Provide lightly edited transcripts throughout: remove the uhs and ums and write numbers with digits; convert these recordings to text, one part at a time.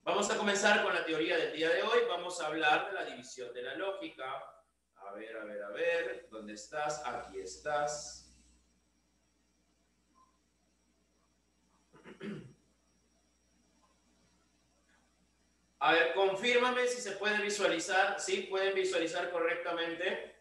Vamos a comenzar con la teoría del día de hoy. Vamos a hablar de la división de la lógica. A ver. ¿Dónde estás? Aquí estás. A ver, confírmame si se puede visualizar. ¿Sí? ¿Pueden visualizar correctamente?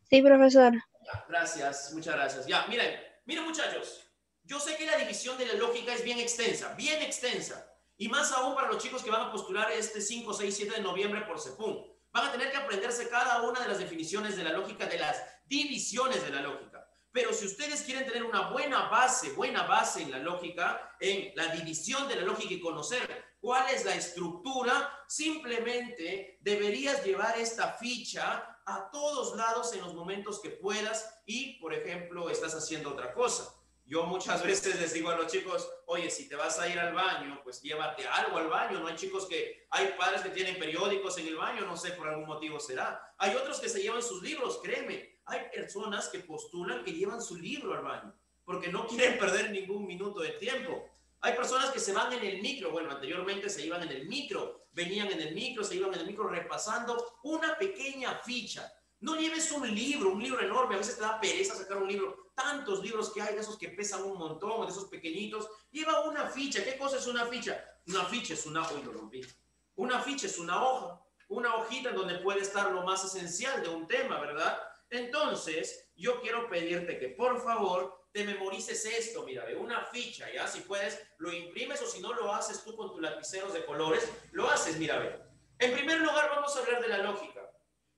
Sí, profesor. Ya, gracias, muchas gracias. Ya, miren muchachos. Yo sé que la división de la lógica es bien extensa, bien extensa. Y más aún para los chicos que van a postular este 5, 6, 7 de noviembre por CEPUM. Van a tener que aprenderse cada una de las definiciones de la lógica, de las divisiones de la lógica. Pero si ustedes quieren tener una buena base en la lógica, en la división de la lógica y conocer cuál es la estructura, simplemente deberías llevar esta ficha a todos lados en los momentos que puedas y, por ejemplo, estás haciendo otra cosa. Yo muchas veces les digo a los chicos, oye, si te vas a ir al baño, pues llévate algo al baño. No hay chicos hay padres que tienen periódicos en el baño, no sé, por algún motivo será. Hay otros que se llevan sus libros, créeme. Hay personas que postulan que llevan su libro al baño, porque no quieren perder ningún minuto de tiempo. Hay personas que se van en el micro, bueno, anteriormente se iban en el micro, venían en el micro, se iban en el micro repasando una pequeña ficha. No lleves un libro enorme, a veces te da pereza sacar un libro. Tantos libros que hay de esos que pesan un montón, de esos pequeñitos. Lleva una ficha. ¿Qué cosa es una ficha? Una ficha es una hoja, lo rompí. Una ficha es una hoja, una hojita en donde puede estar lo más esencial de un tema, ¿verdad? Entonces, yo quiero pedirte que por favor te memorices esto, mira, de una ficha, ¿ya? Si puedes, lo imprimes o si no lo haces tú con tus lapiceros de colores, lo haces, mira, ve. En primer lugar, vamos a hablar de la lógica.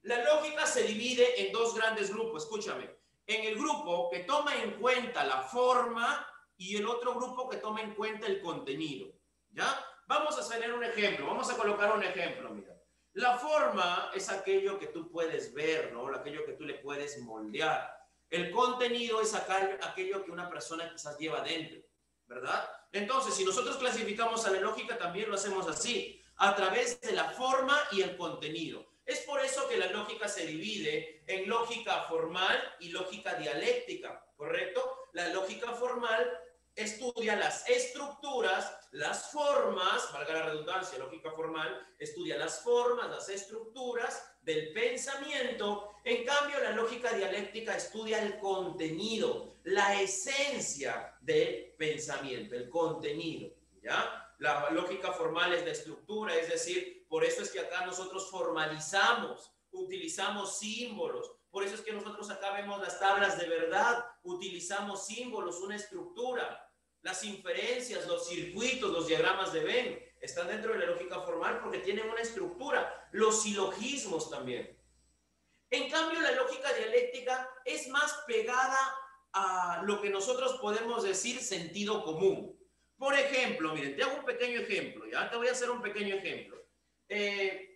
La lógica se divide en dos grandes grupos, escúchame. En el grupo que toma en cuenta la forma y el otro grupo que toma en cuenta el contenido, ¿ya? Vamos a hacer un ejemplo, vamos a colocar un ejemplo, mira. La forma es aquello que tú puedes ver, ¿no? Aquello que tú le puedes moldear. El contenido es aquello que una persona quizás lleva dentro, ¿verdad? Entonces, si nosotros clasificamos a la lógica, también lo hacemos así, a través de la forma y el contenido. Es por eso que la lógica se divide en lógica formal y lógica dialéctica, ¿correcto? La lógica formal estudia las estructuras, las formas, valga la redundancia, lógica formal, estudia las formas, las estructuras del pensamiento. En cambio, la lógica dialéctica estudia el contenido, la esencia del pensamiento, el contenido, ¿ya? La lógica formal es la estructura, es decir, por eso es que acá nosotros formalizamos, utilizamos símbolos, por eso es que nosotros acá vemos las tablas de verdad, utilizamos símbolos, una estructura. Las inferencias, los circuitos, los diagramas de Venn están dentro de la lógica formal porque tienen una estructura. Los silogismos también. En cambio, la lógica dialéctica es más pegada a lo que nosotros podemos decir sentido común. Por ejemplo, miren, te hago un pequeño ejemplo, ¿ya? Te voy a hacer un pequeño ejemplo.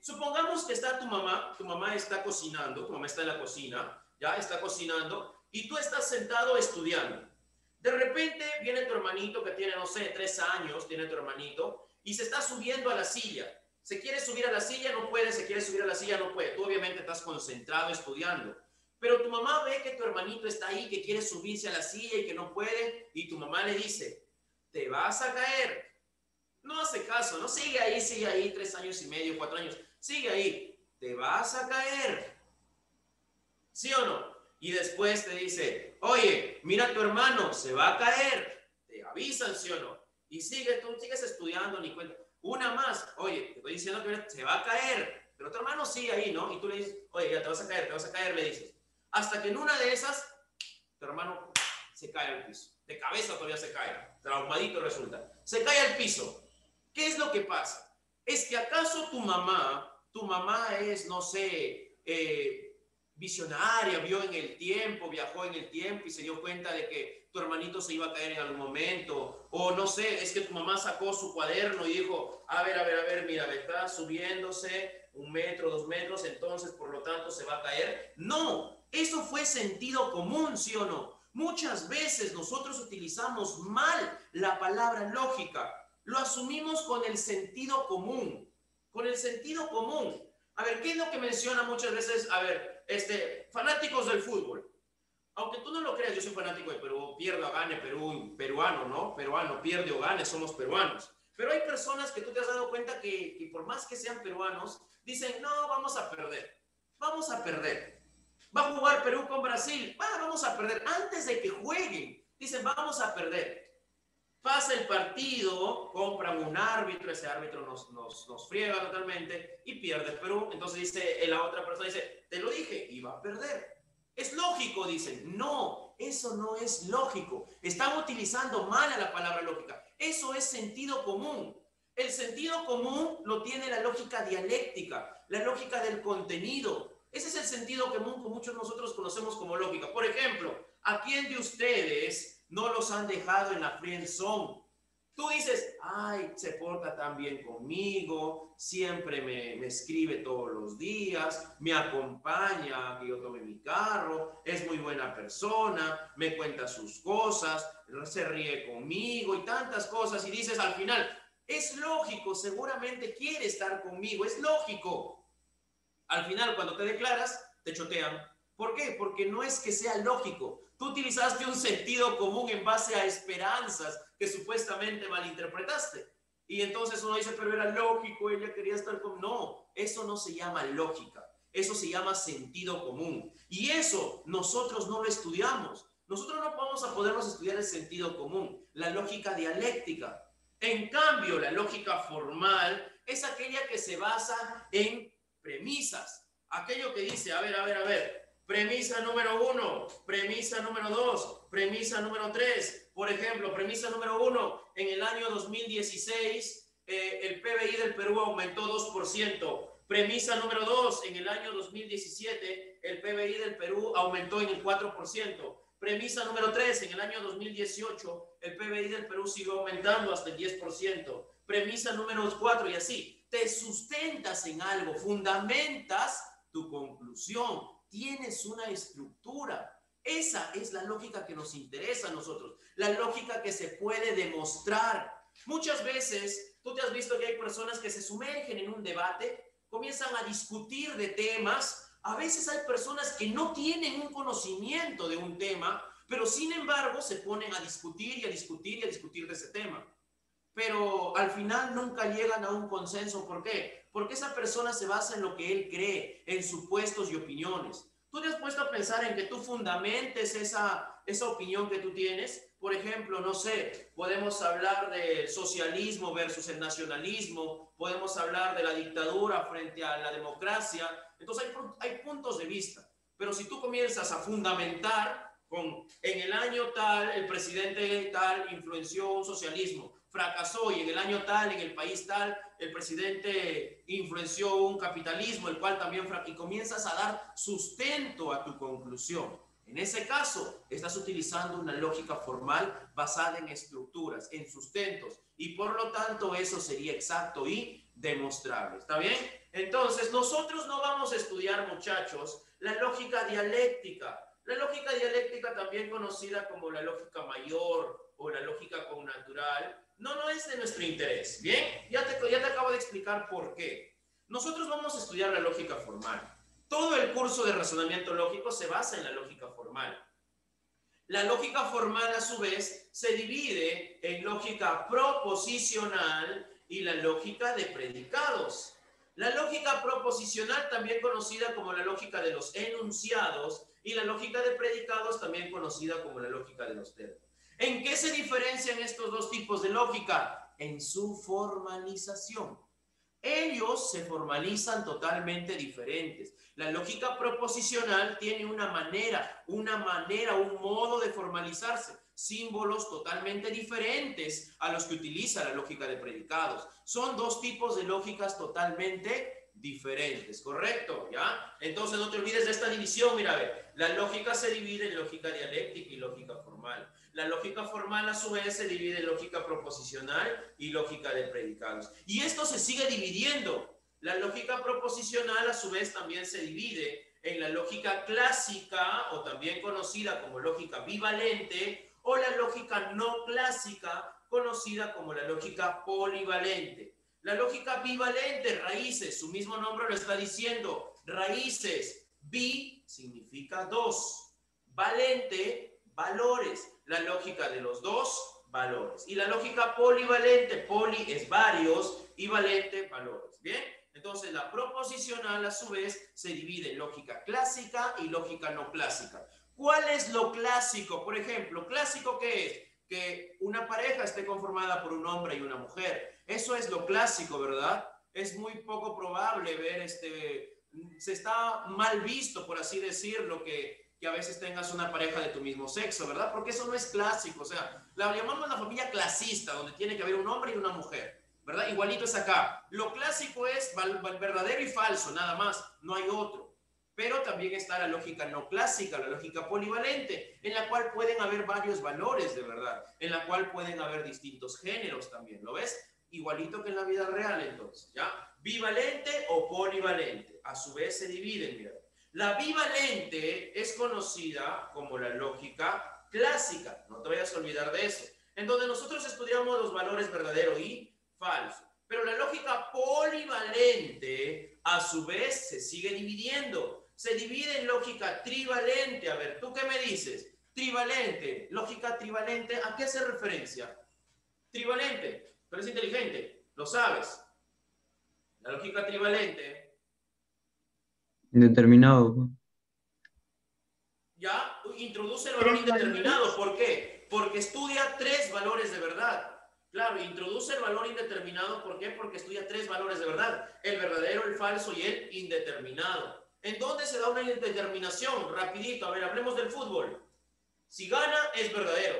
Supongamos que está tu mamá está cocinando, tu mamá está en la cocina, ya está cocinando, y tú estás sentado estudiando. De repente viene tu hermanito que tiene, no sé, 3 años, tiene tu hermanito, y se está subiendo a la silla. Se quiere subir a la silla, no puede, se quiere subir a la silla, no puede. Tú obviamente estás concentrado estudiando. Pero tu mamá ve que tu hermanito está ahí, que quiere subirse a la silla y que no puede, y tu mamá le dice, te vas a caer. No hace caso, no sigue ahí, 3 años y medio, 4 años, sigue ahí, te vas a caer. ¿Sí o no? Y después te dice, oye, mira a tu hermano, se va a caer. Te avisan, ¿sí o no? Y tú sigues estudiando, ni cuenta. Una más, oye, te estoy diciendo que se va a caer. Pero tu hermano sigue ahí, ¿no? Y tú le dices, oye, ya te vas a caer, le dices. Hasta que en una de esas, tu hermano se cae al piso. De cabeza todavía se cae. Traumadito resulta. Se cae al piso. ¿Qué es lo que pasa? Es que acaso tu mamá es, no sé, visionaria, vio en el tiempo, viajó en el tiempo y se dio cuenta de que tu hermanito se iba a caer en algún momento, o no sé, es que tu mamá sacó su cuaderno y dijo, a ver, mira, está subiéndose 1 metro, 2 metros, entonces por lo tanto se va a caer. No, eso fue sentido común, ¿sí o no? Muchas veces nosotros utilizamos mal la palabra lógica, lo asumimos con el sentido común, con el sentido común. A ver, ¿qué es lo que menciona muchas veces? A ver, fanáticos del fútbol. Aunque tú no lo creas, yo soy fanático de Perú, pierde o gane, Perú, peruano, ¿no? Peruano, pierde o gane, somos peruanos. Pero hay personas que tú te has dado cuenta que por más que sean peruanos, dicen, no, vamos a perder. Vamos a perder. Va a jugar Perú con Brasil. Vamos a perder. Antes de que jueguen, dicen, vamos a perder. Pasa el partido, compran un árbitro, ese árbitro nos friega totalmente y pierde Perú. Entonces dice, la otra persona dice, te lo dije, iba a perder. Es lógico, dicen. No, eso no es lógico. Están utilizando mal a la palabra lógica. Eso es sentido común. El sentido común lo tiene la lógica dialéctica, la lógica del contenido. Ese es el sentido común que muchos de nosotros conocemos como lógica. Por ejemplo, ¿a quién de ustedes no los han dejado en la friend zone? Tú dices, ay, se porta tan bien conmigo, siempre me escribe todos los días, me acompaña a que yo tome mi carro, es muy buena persona, me cuenta sus cosas, se ríe conmigo y tantas cosas. Y dices al final, es lógico, seguramente quiere estar conmigo, es lógico. Al final, cuando te declaras, te chotean. ¿Por qué? Porque no es que sea lógico. Tú utilizaste un sentido común en base a esperanzas que supuestamente malinterpretaste. Y entonces uno dice, pero era lógico, ella quería estar con... No, eso no se llama lógica. Eso se llama sentido común. Y eso nosotros no lo estudiamos. Nosotros no vamos a podernos estudiar el sentido común, la lógica dialéctica. En cambio, la lógica formal es aquella que se basa en premisas. Aquello que dice, a ver, premisa número 1, premisa número 2, premisa número 3. Por ejemplo, premisa número 1, en el año 2016 el PBI del Perú aumentó 2%. Premisa número 2, en el año 2017 el PBI del Perú aumentó en el 4%. Premisa número 3, en el año 2018 el PBI del Perú siguió aumentando hasta el 10%. Premisa número 4 y así. Te sustentas en algo, fundamentas tu conclusión, tienes una estructura. Esa es la lógica que nos interesa a nosotros, la lógica que se puede demostrar. Muchas veces tú te has visto que hay personas que se sumergen en un debate, comienzan a discutir de temas. A veces hay personas que no tienen un conocimiento de un tema, pero sin embargo se ponen a discutir y a discutir y a discutir de ese tema. Pero al final nunca llegan a un consenso. ¿Por qué? Porque esa persona se basa en lo que él cree, en supuestos y opiniones. ¿Tú te has puesto a pensar en que tú fundamentes esa opinión que tú tienes? Por ejemplo, no sé, podemos hablar del socialismo versus el nacionalismo, podemos hablar de la dictadura frente a la democracia. Entonces hay puntos de vista. Pero si tú comienzas a fundamentar en el año tal, el presidente tal influenció un socialismo, fracasó, y en el año tal, en el país tal, el presidente influenció un capitalismo, el cual también fracasó, y comienzas a dar sustento a tu conclusión. En ese caso, estás utilizando una lógica formal basada en estructuras, en sustentos, y por lo tanto eso sería exacto y demostrable. ¿Está bien? Entonces, nosotros no vamos a estudiar, muchachos, la lógica dialéctica. La lógica dialéctica, también conocida como la lógica mayor o la lógica connatural, no es de nuestro interés. Bien, ya te acabo de explicar por qué. Nosotros vamos a estudiar la lógica formal. Todo el curso de razonamiento lógico se basa en la lógica formal. La lógica formal, a su vez, se divide en lógica proposicional y la lógica de predicados. La lógica proposicional, también conocida como la lógica de los enunciados, y la lógica de predicados, también conocida como la lógica de los términos. ¿En qué se diferencian estos dos tipos de lógica? En su formalización. Ellos se formalizan totalmente diferentes. La lógica proposicional tiene un modo de formalizarse, símbolos totalmente diferentes a los que utiliza la lógica de predicados. Son dos tipos de lógicas totalmente diferentes, ¿correcto? ¿Ya? Entonces no te olvides de esta división. Mira, a ver, la lógica se divide en lógica dialéctica y lógica formal. La lógica formal, a su vez, se divide en lógica proposicional y lógica de predicados. Y esto se sigue dividiendo. La lógica proposicional, a su vez, también se divide en la lógica clásica, o también conocida como lógica bivalente, o la lógica no clásica, conocida como la lógica polivalente. La lógica bivalente, raíces, su mismo nombre lo está diciendo, raíces. Bi significa dos, valente, valores. La lógica de los dos valores. Y la lógica polivalente, poli es varios y valente, valores. ¿Bien? Entonces, la proposicional, a su vez, se divide en lógica clásica y lógica no clásica. ¿Cuál es lo clásico? Por ejemplo, ¿clásico qué es? Que una pareja esté conformada por un hombre y una mujer. Eso es lo clásico, ¿verdad? Es muy poco probable ver se está mal visto, por así decirlo, que a veces tengas una pareja de tu mismo sexo, ¿verdad? Porque eso no es clásico. O sea, la llamamos la familia clasista, donde tiene que haber un hombre y una mujer, ¿verdad? Igualito es acá. Lo clásico es verdadero y falso, nada más. No hay otro. Pero también está la lógica no clásica, la lógica polivalente, en la cual pueden haber varios valores de verdad, en la cual pueden haber distintos géneros también, ¿lo ves? Igualito que en la vida real, entonces, ¿ya? Bivalente o polivalente, a su vez se dividen, mira. La bivalente es conocida como la lógica clásica, no te vayas a olvidar de eso, en donde nosotros estudiamos los valores verdadero y falso. Pero la lógica polivalente, a su vez, se sigue dividiendo. Se divide en lógica trivalente. A ver, ¿tú qué me dices? Trivalente, lógica trivalente, ¿a qué hace referencia? Trivalente, pero es inteligente, lo sabes. La lógica trivalente. Indeterminado. Ya introduce el valor indeterminado. ¿Por qué? Porque estudia tres valores de verdad. Claro, introduce el valor indeterminado. ¿Por qué? Porque estudia tres valores de verdad. El verdadero, el falso y el indeterminado. ¿En dónde se da una indeterminación? Rapidito, a ver, hablemos del fútbol. Si gana, es verdadero.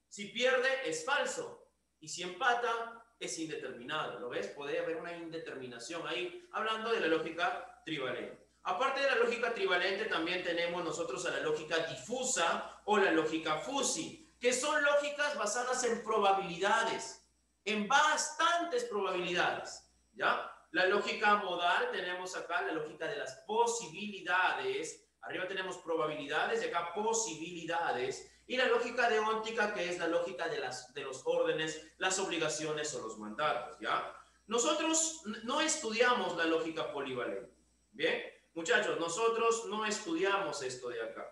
Si pierde, es falso. Y si empata, es indeterminado. ¿Lo ves? Puede haber una indeterminación ahí, hablando de la lógica trivalente. Aparte de la lógica trivalente, también tenemos nosotros a la lógica difusa o la lógica fusi, que son lógicas basadas en probabilidades, en bastantes probabilidades, ¿ya? La lógica modal, tenemos acá la lógica de las posibilidades. Arriba tenemos probabilidades y acá posibilidades. Y la lógica deóntica, que es la lógica de los órdenes, las obligaciones o los mandatos, ¿ya? Nosotros no estudiamos la lógica polivalente, ¿bien? Muchachos, nosotros no estudiamos esto de acá.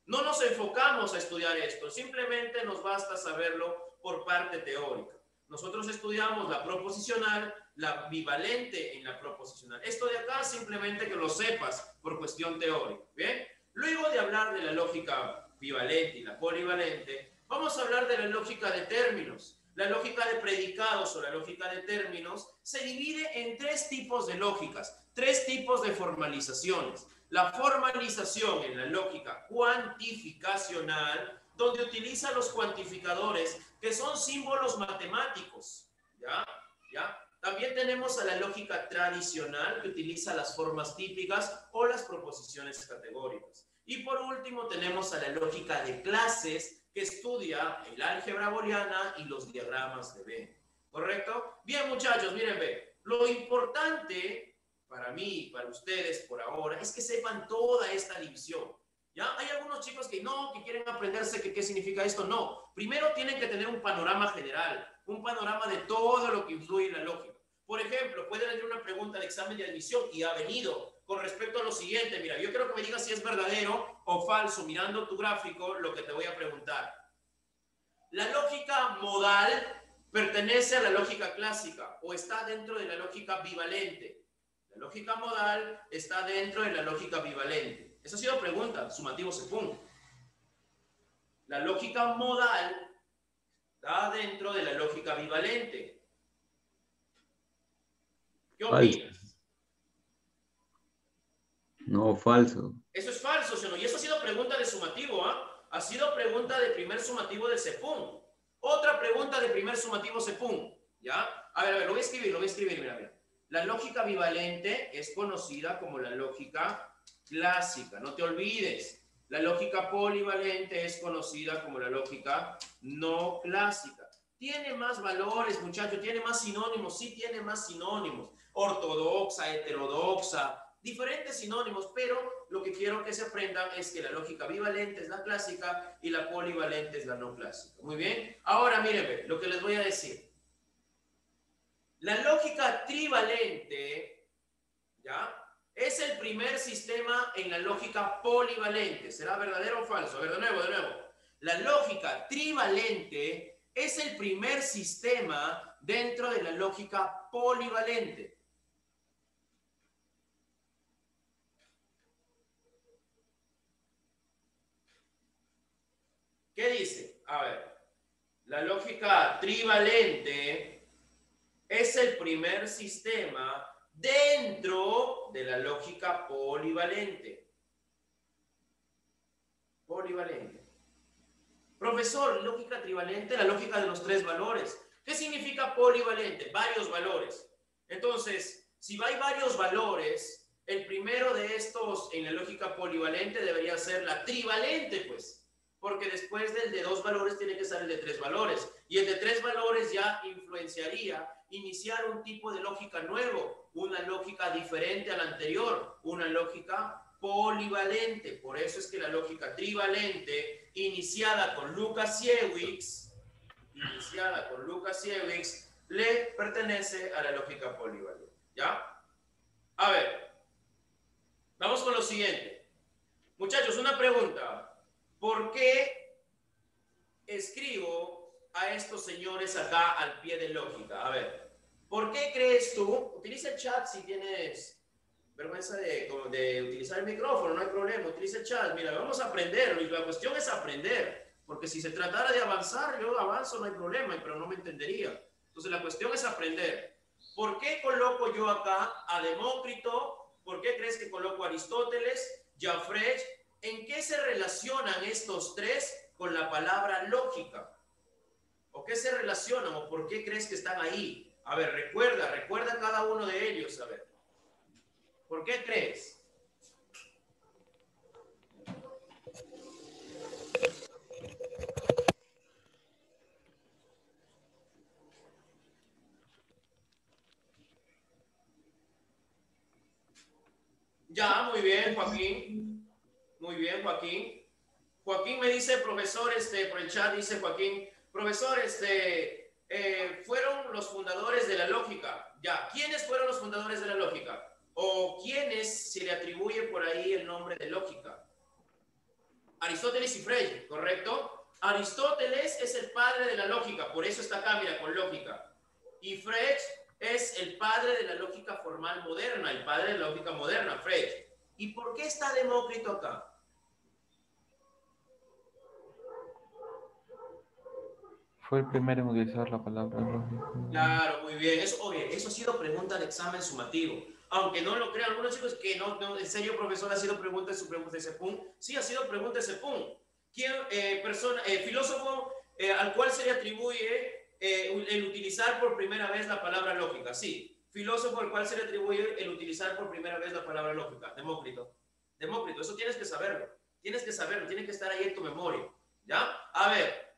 No nos enfocamos a estudiar esto, simplemente nos basta saberlo por parte teórica. Nosotros estudiamos la proposicional, la bivalente en la proposicional. Esto de acá simplemente que lo sepas por cuestión teórica, ¿bien? Luego de hablar de la lógica bivalente y la polivalente, vamos a hablar de la lógica de términos. La lógica de predicados o la lógica de términos se divide en tres tipos de lógicas, tres tipos de formalizaciones. La formalización en la lógica cuantificacional, donde utiliza los cuantificadores, que son símbolos matemáticos, ¿ya? ¿Ya? También tenemos a la lógica tradicional, que utiliza las formas típicas o las proposiciones categóricas. Y por último tenemos a la lógica de clases, que estudia el álgebra booleana y los diagramas de Venn. ¿Correcto? Bien, muchachos, miren, ve. Lo importante para mí y para ustedes por ahora es que sepan toda esta división. ¿Ya? Hay algunos chicos que no, que quieren aprenderse qué significa esto. No. Primero tienen que tener un panorama general, un panorama de todo lo que influye en la lógica. Por ejemplo, puede venir una pregunta de examen de admisión y ha venido con respecto a lo siguiente. Mira, yo quiero que me digas si es verdadero o falso, mirando tu gráfico, lo que te voy a preguntar. ¿La lógica modal pertenece a la lógica clásica o está dentro de la lógica bivalente? La lógica modal está dentro de la lógica bivalente. Esa ha sido pregunta, sumativo Sepún. La lógica modal está dentro de la lógica bivalente. ¿Qué opinas? No, falso. Eso es falso, ¿sí o no? Y eso ha sido pregunta de sumativo, ¿ah? Ha sido pregunta de primer sumativo de Sepún. Otra pregunta de primer sumativo Sepún, ¿ya? A ver, lo voy a escribir, mira. La lógica bivalente es conocida como la lógica clásica, no te olvides. La lógica polivalente es conocida como la lógica no clásica. Tiene más valores, muchachos, tiene más sinónimos, sí tiene más sinónimos. Ortodoxa, heterodoxa, diferentes sinónimos, pero lo que quiero que se aprendan es que la lógica bivalente es la clásica y la polivalente es la no clásica. Muy bien. Ahora, miren, lo que les voy a decir. La lógica trivalente, ¿ya? Es el primer sistema en la lógica polivalente. ¿Será verdadero o falso? A ver, de nuevo. La lógica trivalente es el primer sistema dentro de la lógica polivalente. ¿Qué dice? A ver, la lógica trivalente es el primer sistema dentro de la lógica polivalente. Polivalente. Profesor, lógica trivalente, la lógica de los tres valores. ¿Qué significa polivalente? Varios valores. Entonces, si hay varios valores, el primero de estos en la lógica polivalente debería ser la trivalente, pues. Porque después del de dos valores tiene que ser el de tres valores. Y el de tres valores ya influenciaría iniciar un tipo de lógica nuevo, una lógica diferente a la anterior, una lógica polivalente. Por eso es que la lógica trivalente, iniciada con Lukasiewicz, le pertenece a la lógica polivalente. ¿Ya? A ver, vamos con lo siguiente. Muchachos, una pregunta. ¿Por qué escribo a estos señores acá al pie de lógica? A ver, ¿por qué crees tú? Utiliza el chat si tienes vergüenza de utilizar el micrófono, no hay problema, utiliza el chat. Mira, vamos a aprender, y la cuestión es aprender, porque si se tratara de avanzar, yo avanzo, no hay problema, pero no me entendería. Entonces la cuestión es aprender. ¿Por qué coloco yo acá a Demócrito? ¿Por qué crees que coloco a Aristóteles, Jean Frege? ¿En qué se relacionan estos tres con la palabra lógica? ¿O qué se relacionan? ¿O por qué crees que están ahí? A ver, recuerda cada uno de ellos, a ver. ¿Por qué crees? Ya, muy bien, Joaquín. Muy bien, Joaquín. Joaquín me dice, profesor, por el chat dice Joaquín, profesor, fueron los fundadores de la lógica. Ya, ¿quiénes fueron los fundadores de la lógica? ¿O quiénes se le atribuye por ahí el nombre de lógica? Aristóteles y Frege, ¿correcto? Aristóteles es el padre de la lógica, por eso está acá, mira, con lógica. Y Frege es el padre de la lógica formal moderna, el padre de la lógica moderna, Frege. ¿Y por qué está Demócrito acá? Fue el primero en utilizar la palabra lógica. Claro, muy bien. Eso ha sido pregunta de examen sumativo. Aunque no lo crean algunos chicos que no, en serio, profesor, ha sido pregunta de CEPUN. Sí, ha sido pregunta de CEPUN. ¿Quién, filósofo al cual se le atribuye el utilizar por primera vez la palabra lógica? Sí. Filósofo al cual se le atribuye el utilizar por primera vez la palabra lógica. Demócrito. Demócrito, eso tienes que saberlo. Tienes que saberlo, tiene que estar ahí en tu memoria. ¿Ya? A ver.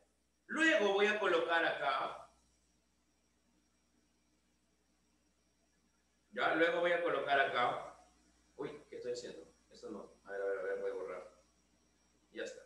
Luego voy a colocar acá. Ya, luego voy a colocar acá. Uy, ¿qué estoy haciendo? Esto no. A ver, voy a borrar. Ya está.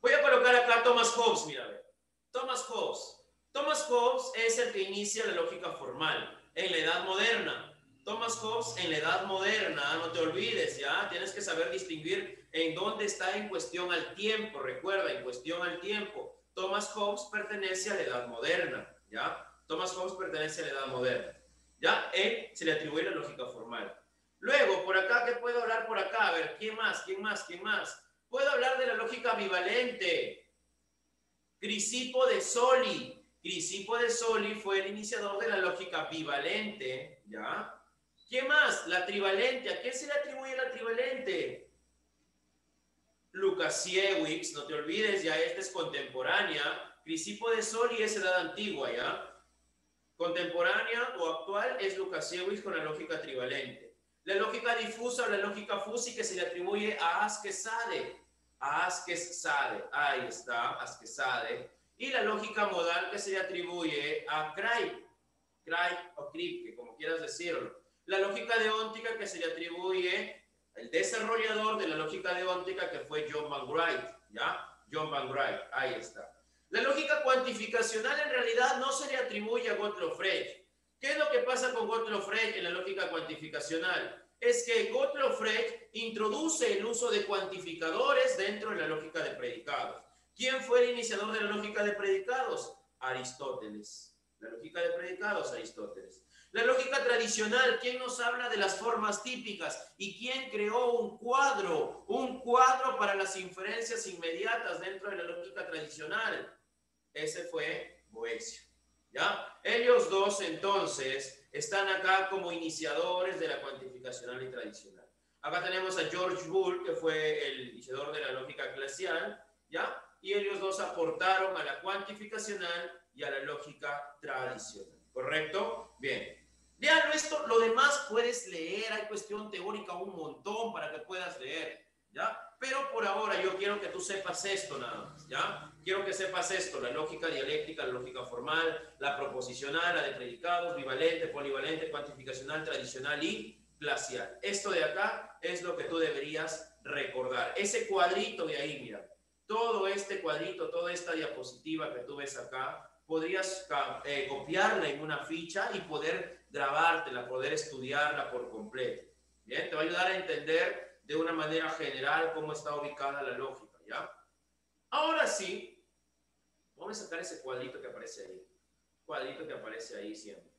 Voy a colocar acá Thomas Hobbes, mira, a ver. Thomas Hobbes. Thomas Hobbes es el que inicia la lógica formal en la Edad Moderna. Thomas Hobbes en la Edad Moderna, no te olvides, ¿ya? Tienes que saber distinguir en dónde está en cuestión al tiempo. Recuerda, en cuestión al tiempo. Thomas Hobbes pertenece a la Edad Moderna, ¿ya? Thomas Hobbes pertenece a la Edad Moderna, ¿ya? Él se le atribuye la lógica formal. Luego, por acá, ¿qué puedo hablar por acá? A ver, ¿quién más? Puedo hablar de la lógica bivalente. Crisipo de Soli. Crisipo de Soli fue el iniciador de la lógica bivalente, ¿ya? ¿Qué más? La trivalente. ¿A quién se le atribuye la trivalente? Lukasiewicz, no te olvides, ya esta es contemporánea. Crisipo de Soli es edad antigua, ¿ya? Contemporánea o actual es Lukasiewicz con la lógica trivalente. La lógica difusa o la lógica fusi que se le atribuye a Askesade. Ahí está, Askesade. Y la lógica modal que se le atribuye a Craig o Kripke, como quieras decirlo. La lógica deóntica que se le atribuye el desarrollador de la lógica deóntica que fue John Van Wright, ¿ya? John Van Wright, ahí está. La lógica cuantificacional en realidad no se le atribuye a Gottlob Frege. ¿Qué es lo que pasa con Gottlob Frege en la lógica cuantificacional? Es que Gottlob Frege introduce el uso de cuantificadores dentro de la lógica de predicados. ¿Quién fue el iniciador de la lógica de predicados? Aristóteles. La lógica de predicados, Aristóteles. La lógica tradicional, ¿quién nos habla de las formas típicas? ¿Y quién creó un cuadro? Un cuadro para las inferencias inmediatas dentro de la lógica tradicional. Ese fue Boecio. ¿Ya? Ellos dos, entonces, están acá como iniciadores de la cuantificacional y tradicional. Acá tenemos a George Boole, que fue el iniciador de la lógica glacial, ¿ya? Y ellos dos aportaron a la cuantificacional y a la lógica tradicional. ¿Correcto? Bien. Vean esto, lo demás puedes leer, hay cuestión teórica un montón para que puedas leer, ¿ya? Pero por ahora yo quiero que tú sepas esto nada más, ¿ya? Quiero que sepas esto, la lógica dialéctica, la lógica formal, la proposicional, la de predicados, bivalente, polivalente, cuantificacional, tradicional y glacial. Esto de acá es lo que tú deberías recordar. Ese cuadrito de ahí, mira, todo este cuadrito, toda esta diapositiva que tú ves acá, podrías copiarla en una ficha y poder grabártela, poder estudiarla por completo. Bien, te va a ayudar a entender de una manera general cómo está ubicada la lógica, ¿ya? Ahora sí, vamos a sacar ese cuadrito que aparece ahí. Cuadrito que aparece ahí siempre.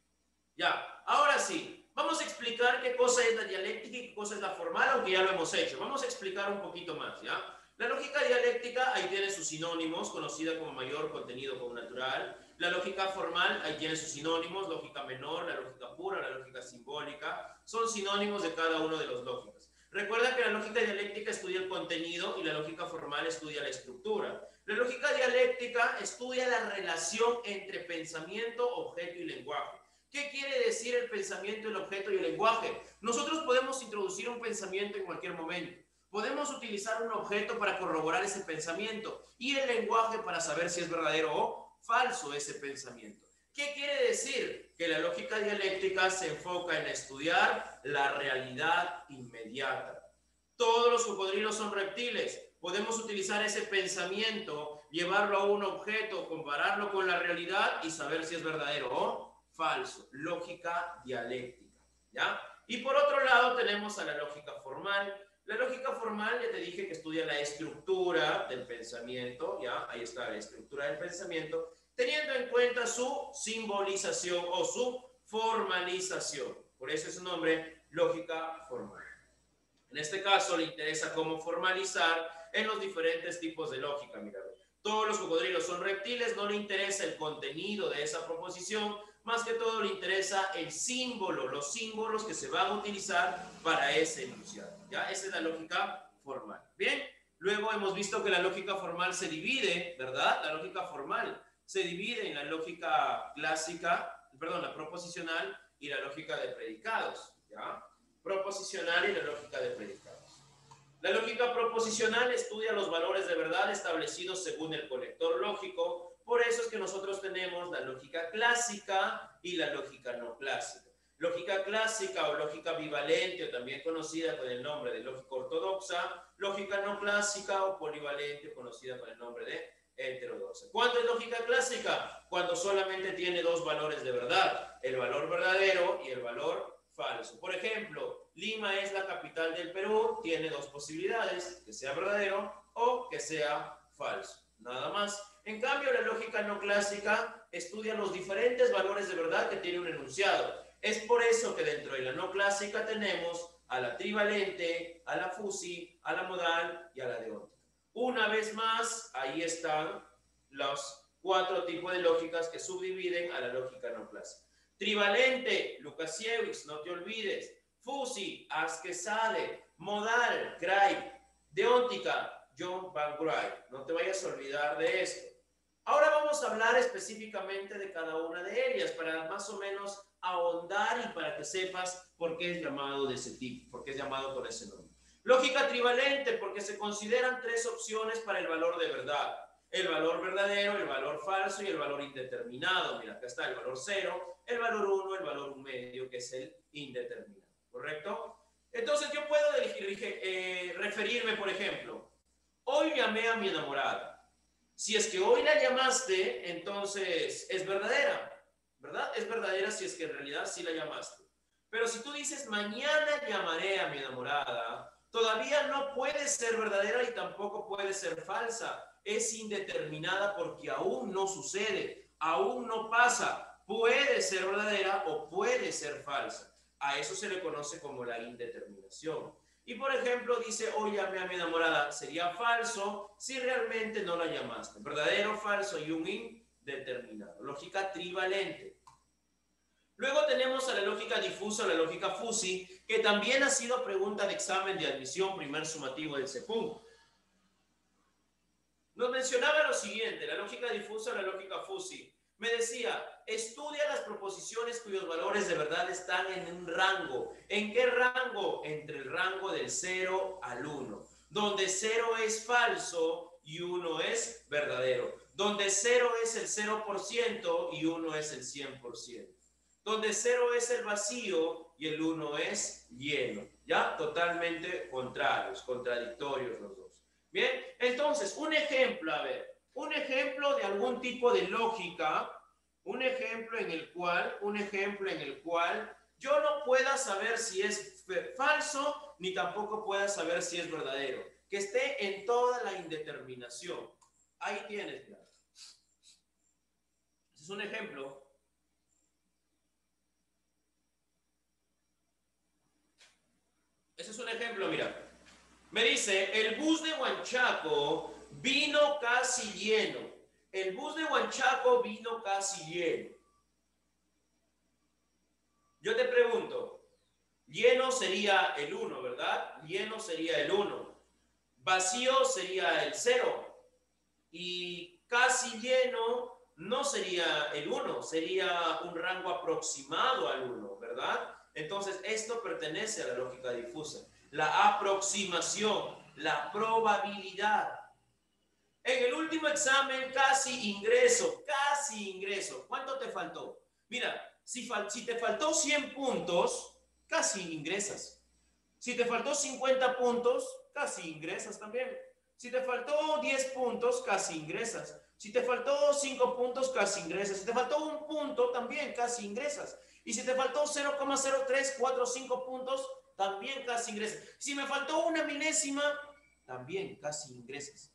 Ya, ahora sí, vamos a explicar qué cosa es la dialéctica y qué cosa es la formal, aunque ya lo hemos hecho. Vamos a explicar un poquito más, ¿ya? La lógica dialéctica, ahí tiene sus sinónimos, conocida como mayor contenido connatural. La lógica formal, ahí tiene sus sinónimos, lógica menor, la lógica pura, la lógica simbólica. Son sinónimos de cada uno de los lógicas. Recuerda que la lógica dialéctica estudia el contenido y la lógica formal estudia la estructura. La lógica dialéctica estudia la relación entre pensamiento, objeto y lenguaje. ¿Qué quiere decir el pensamiento, el objeto y el lenguaje? Nosotros podemos introducir un pensamiento en cualquier momento. Podemos utilizar un objeto para corroborar ese pensamiento y el lenguaje para saber si es verdadero o falso ese pensamiento. ¿Qué quiere decir? Que la lógica dialéctica se enfoca en estudiar la realidad inmediata. Todos los cocodrilos son reptiles. Podemos utilizar ese pensamiento, llevarlo a un objeto, compararlo con la realidad y saber si es verdadero o falso. Lógica dialéctica, ¿ya? Y por otro lado tenemos a la lógica formal. La lógica formal, ya te dije que estudia la estructura del pensamiento, ¿ya? Ahí está la estructura del pensamiento, teniendo en cuenta su simbolización o su formalización. Por eso es su nombre, lógica formal. En este caso le interesa cómo formalizar en los diferentes tipos de lógica. Mira, todos los cocodrilos son reptiles, no le interesa el contenido de esa proposición, más que todo le interesa el símbolo, los símbolos que se van a utilizar para ese enunciado. ¿Ya? Esa es la lógica formal. Bien, luego hemos visto que la lógica formal se divide, ¿verdad? La lógica formal se divide en la lógica clásica, perdón, la proposicional y la lógica de predicados, ¿ya? Proposicional y la lógica de predicados. La lógica proposicional estudia los valores de verdad establecidos según el conector lógico. Por eso es que nosotros tenemos la lógica clásica y la lógica no clásica. Lógica clásica o lógica bivalente, o también conocida con el nombre de lógica ortodoxa. Lógica no clásica o polivalente, conocida con el nombre de heterodoxa. ¿Cuánto es lógica clásica? Cuando solamente tiene dos valores de verdad, el valor verdadero y el valor falso. Por ejemplo, Lima es la capital del Perú, tiene dos posibilidades, que sea verdadero o que sea falso, nada más. En cambio, la lógica no clásica estudia los diferentes valores de verdad que tiene un enunciado. Es por eso que dentro de la no clásica tenemos a la trivalente, a la fusi, a la modal y a la deóntica. Una vez más, ahí están los 4 tipos de lógicas que subdividen a la lógica no clásica. Trivalente, Lukasiewicz, no te olvides. Fusi, Asquesade. Modal, Craig. Deóntica, John Van Gryp. No te vayas a olvidar de esto. Ahora vamos a hablar específicamente de cada una de ellas para más o menos ahondar y para que sepas por qué es llamado de ese tipo, por qué es llamado con ese nombre. Lógica trivalente, porque se consideran 3 opciones para el valor de verdad. El valor verdadero, el valor falso y el valor indeterminado. Mira, acá está el valor 0, el valor 1, el valor 1 medio, que es el indeterminado. ¿Correcto? Entonces yo puedo referirme, por ejemplo, hoy llamé a mi enamorada. Si es que hoy la llamaste, entonces es verdadera, ¿verdad? Es verdadera si es que en realidad sí la llamaste. Pero si tú dices mañana llamaré a mi enamorada, todavía no puede ser verdadera y tampoco puede ser falsa. Es indeterminada porque aún no sucede. aún no pasa. Puede ser verdadera o puede ser falsa. A eso se le conoce como la indeterminación. Y por ejemplo, dice, hoy llamé a mi enamorada. Sería falso si realmente no la llamaste. Verdadero, falso y un indeterminado. Lógica trivalente. Luego tenemos a la lógica difusa, la lógica FUSI, que también ha sido pregunta de examen de admisión primer sumativo del CEPUM. Nos mencionaba lo siguiente, la lógica difusa, la lógica FUSI. Me decía, estudia las proposiciones cuyos valores de verdad están en un rango. ¿En qué rango? Entre el rango del 0 al 1, donde 0 es falso y 1 es verdadero, donde 0 es el 0% y 1 es el 100%. Donde 0 es el vacío y el 1 es lleno. ¿Ya? Totalmente contrarios, contradictorios los dos. Bien, entonces, un ejemplo, a ver, un ejemplo de algún tipo de lógica, un ejemplo en el cual yo no pueda saber si es falso, ni tampoco pueda saber si es verdadero. Que esté en toda la indeterminación. Ahí tienes, claro. Ese es un ejemplo. Ese es un ejemplo, mira. Me dice, el bus de Huanchaco vino casi lleno. El bus de Huanchaco vino casi lleno. Yo te pregunto, lleno sería el 1, ¿verdad? Lleno sería el 1. Vacío sería el 0. Y casi lleno no sería el 1, sería un rango aproximado al 1, ¿verdad? Entonces, esto pertenece a la lógica difusa. La aproximación, la probabilidad. En el último examen casi ingreso. ¿Cuánto te faltó? Mira, si te faltó 100 puntos, casi ingresas. Si te faltó 50 puntos, casi ingresas también. Si te faltó 10 puntos, casi ingresas. Si te faltó 5 puntos, casi ingresas. Si te faltó 1 punto, también casi ingresas. Y si te faltó 0,0345 puntos, también casi ingresas. Si me faltó una milésima, también casi ingresas.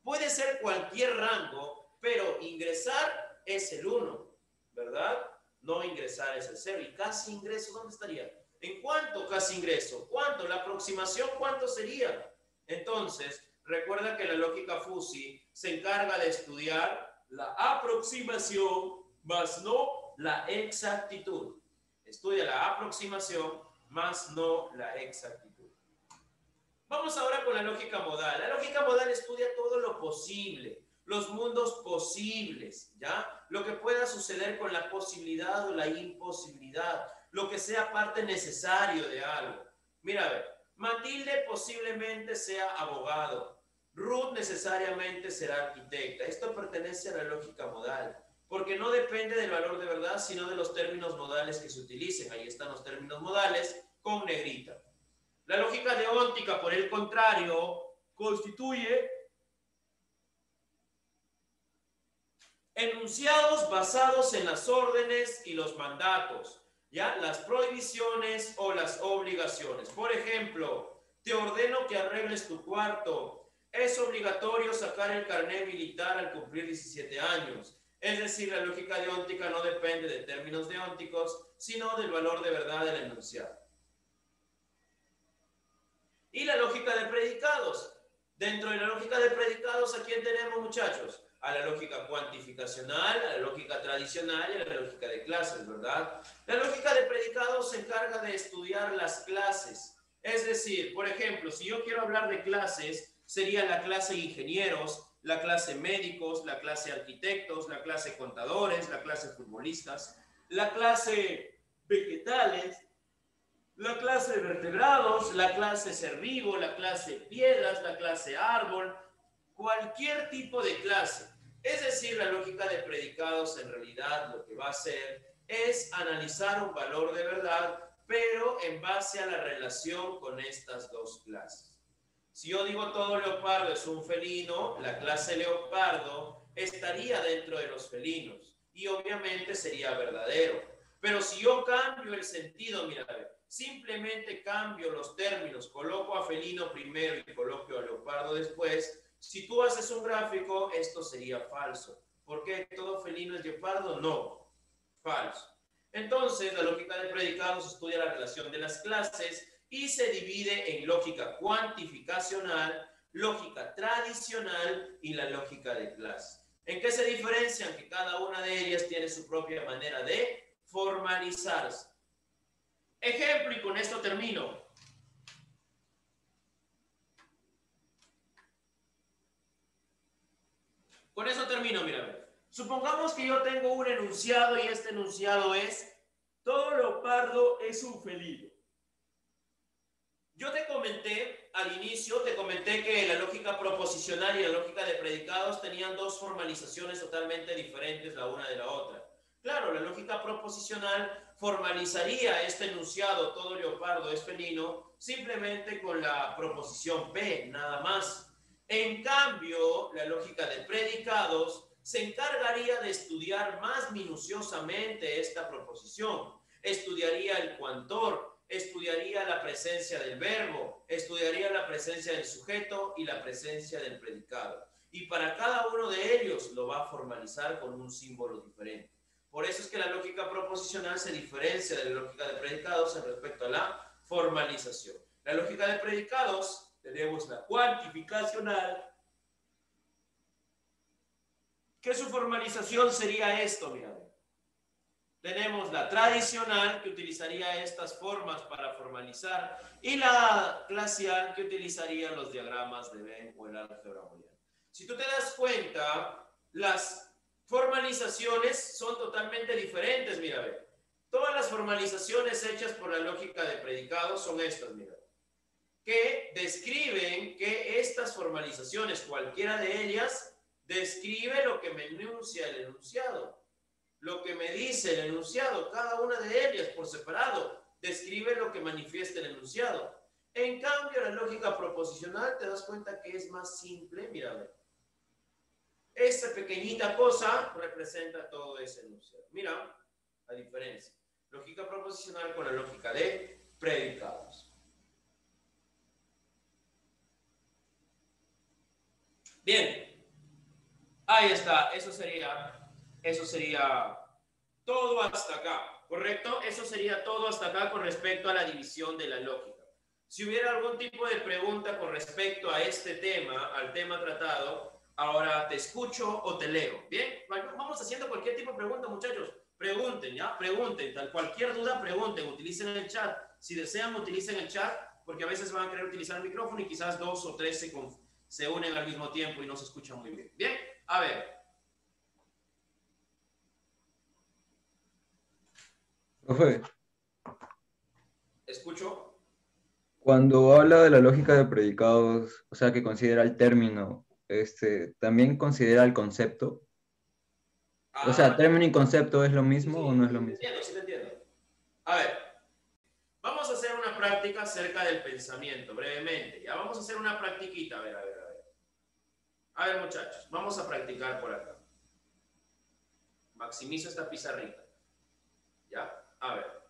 Puede ser cualquier rango, pero ingresar es el 1, ¿verdad? No ingresar es el 0. ¿Y casi ingreso dónde estaría? ¿En cuánto casi ingreso? ¿Cuánto? La aproximación, ¿cuánto sería? Entonces, recuerda que la lógica FUSI se encarga de estudiar la aproximación, más no la exactitud. Estudia la aproximación, más no la exactitud. Vamos ahora con la lógica modal. La lógica modal estudia todo lo posible, los mundos posibles, ¿ya? Lo que pueda suceder con la posibilidad o la imposibilidad, lo que sea parte necesario de algo. Mira, a ver, Matilde posiblemente sea abogado, Ruth necesariamente será arquitecta. Esto pertenece a la lógica modal, porque no depende del valor de verdad, sino de los términos modales que se utilicen. Ahí están los términos modales con negrita. La lógica deóntica, por el contrario, constituye enunciados basados en las órdenes y los mandatos, ¿ya? Las prohibiciones o las obligaciones. Por ejemplo, te ordeno que arregles tu cuarto. Es obligatorio sacar el carnet militar al cumplir 17 años. Es decir, la lógica deóntica no depende de términos deónticos, sino del valor de verdad del enunciado. Y la lógica de predicados. Dentro de la lógica de predicados, ¿a quién tenemos, muchachos? A la lógica cuantificacional, a la lógica tradicional y a la lógica de clases, ¿verdad? La lógica de predicados se encarga de estudiar las clases. Es decir, por ejemplo, si yo quiero hablar de clases, sería la clase ingenieros, la clase médicos, la clase arquitectos, la clase contadores, la clase futbolistas, la clase vegetales, la clase de vertebrados, la clase ser vivo, la clase piedras, la clase árbol, cualquier tipo de clase. Es decir, la lógica de predicados en realidad lo que va a hacer es analizar un valor de verdad, pero en base a la relación con estas dos clases. Si yo digo todo leopardo es un felino, la clase leopardo estaría dentro de los felinos y obviamente sería verdadero. Pero si yo cambio el sentido, mira, simplemente cambio los términos, coloco a felino primero y coloco a leopardo después, si tú haces un gráfico, esto sería falso. ¿Por qué todo felino es guepardo? No, falso. Entonces, la lógica de predicados estudia la relación de las clases y se divide en lógica cuantificacional, lógica tradicional y la lógica de clase. ¿En qué se diferencian? Que cada una de ellas tiene su propia manera de formalizarse. Ejemplo, y con esto termino. Con eso termino, mira. Supongamos que yo tengo un enunciado y este enunciado es: todo leopardo es un felino. Yo te comenté al inicio, que la lógica proposicional y la lógica de predicados tenían dos formalizaciones totalmente diferentes la una de la otra. Claro, la lógica proposicional formalizaría este enunciado, todo leopardo es felino, simplemente con la proposición P, nada más. En cambio, la lógica de predicados se encargaría de estudiar más minuciosamente esta proposición. Estudiaría el cuantor, estudiaría la presencia del verbo, estudiaría la presencia del sujeto y la presencia del predicado. Y para cada uno de ellos lo va a formalizar con un símbolo diferente. Por eso es que la lógica proposicional se diferencia de la lógica de predicados en respecto a la formalización. La lógica de predicados, tenemos la cuantificacional, que su formalización sería esto, mira. Tenemos la tradicional, que utilizaría estas formas para formalizar, y la glacial, que utilizaría los diagramas de Venn o el álgebra booleana. Si tú te das cuenta, las formalizaciones son totalmente diferentes, mira, ve. Todas las formalizaciones hechas por la lógica de predicados son estas, mira, que describen que estas formalizaciones, cualquiera de ellas, describe lo que me enuncia el enunciado. Lo que me dice el enunciado, cada una de ellas por separado, describe lo que manifiesta el enunciado. En cambio, la lógica proposicional, te das cuenta que es más simple. Mira, ve. Esta pequeñita cosa representa todo ese enunciado. Mira la diferencia. Lógica proposicional con la lógica de predicados. Bien. Ahí está. Eso sería todo hasta acá, ¿correcto? Eso sería todo hasta acá con respecto a la división de la lógica. Si hubiera algún tipo de pregunta con respecto a este tema, al tema tratado, ahora te escucho o te leo. Bien, vamos haciendo cualquier tipo de pregunta, muchachos. Pregunten, ¿ya? Pregunten. Cualquier duda, pregunten. Utilicen el chat. Si desean, utilicen el chat, porque a veces van a querer utilizar el micrófono y quizás 2 o 3 se unen al mismo tiempo y no se escuchan muy bien. Bien, a ver. Profe, Escucho. cuando habla de la lógica de predicados, o sea, que considera el término, ¿también considera el concepto? O sea, ¿término y concepto es lo mismo o no es lo mismo? Sí te entiendo. A ver, vamos a hacer una práctica acerca del pensamiento, brevemente. Ya vamos a hacer una practiquita, a ver. A ver, muchachos, vamos a practicar por acá. Maximizo esta pizarrita. ¿Ya? A ver.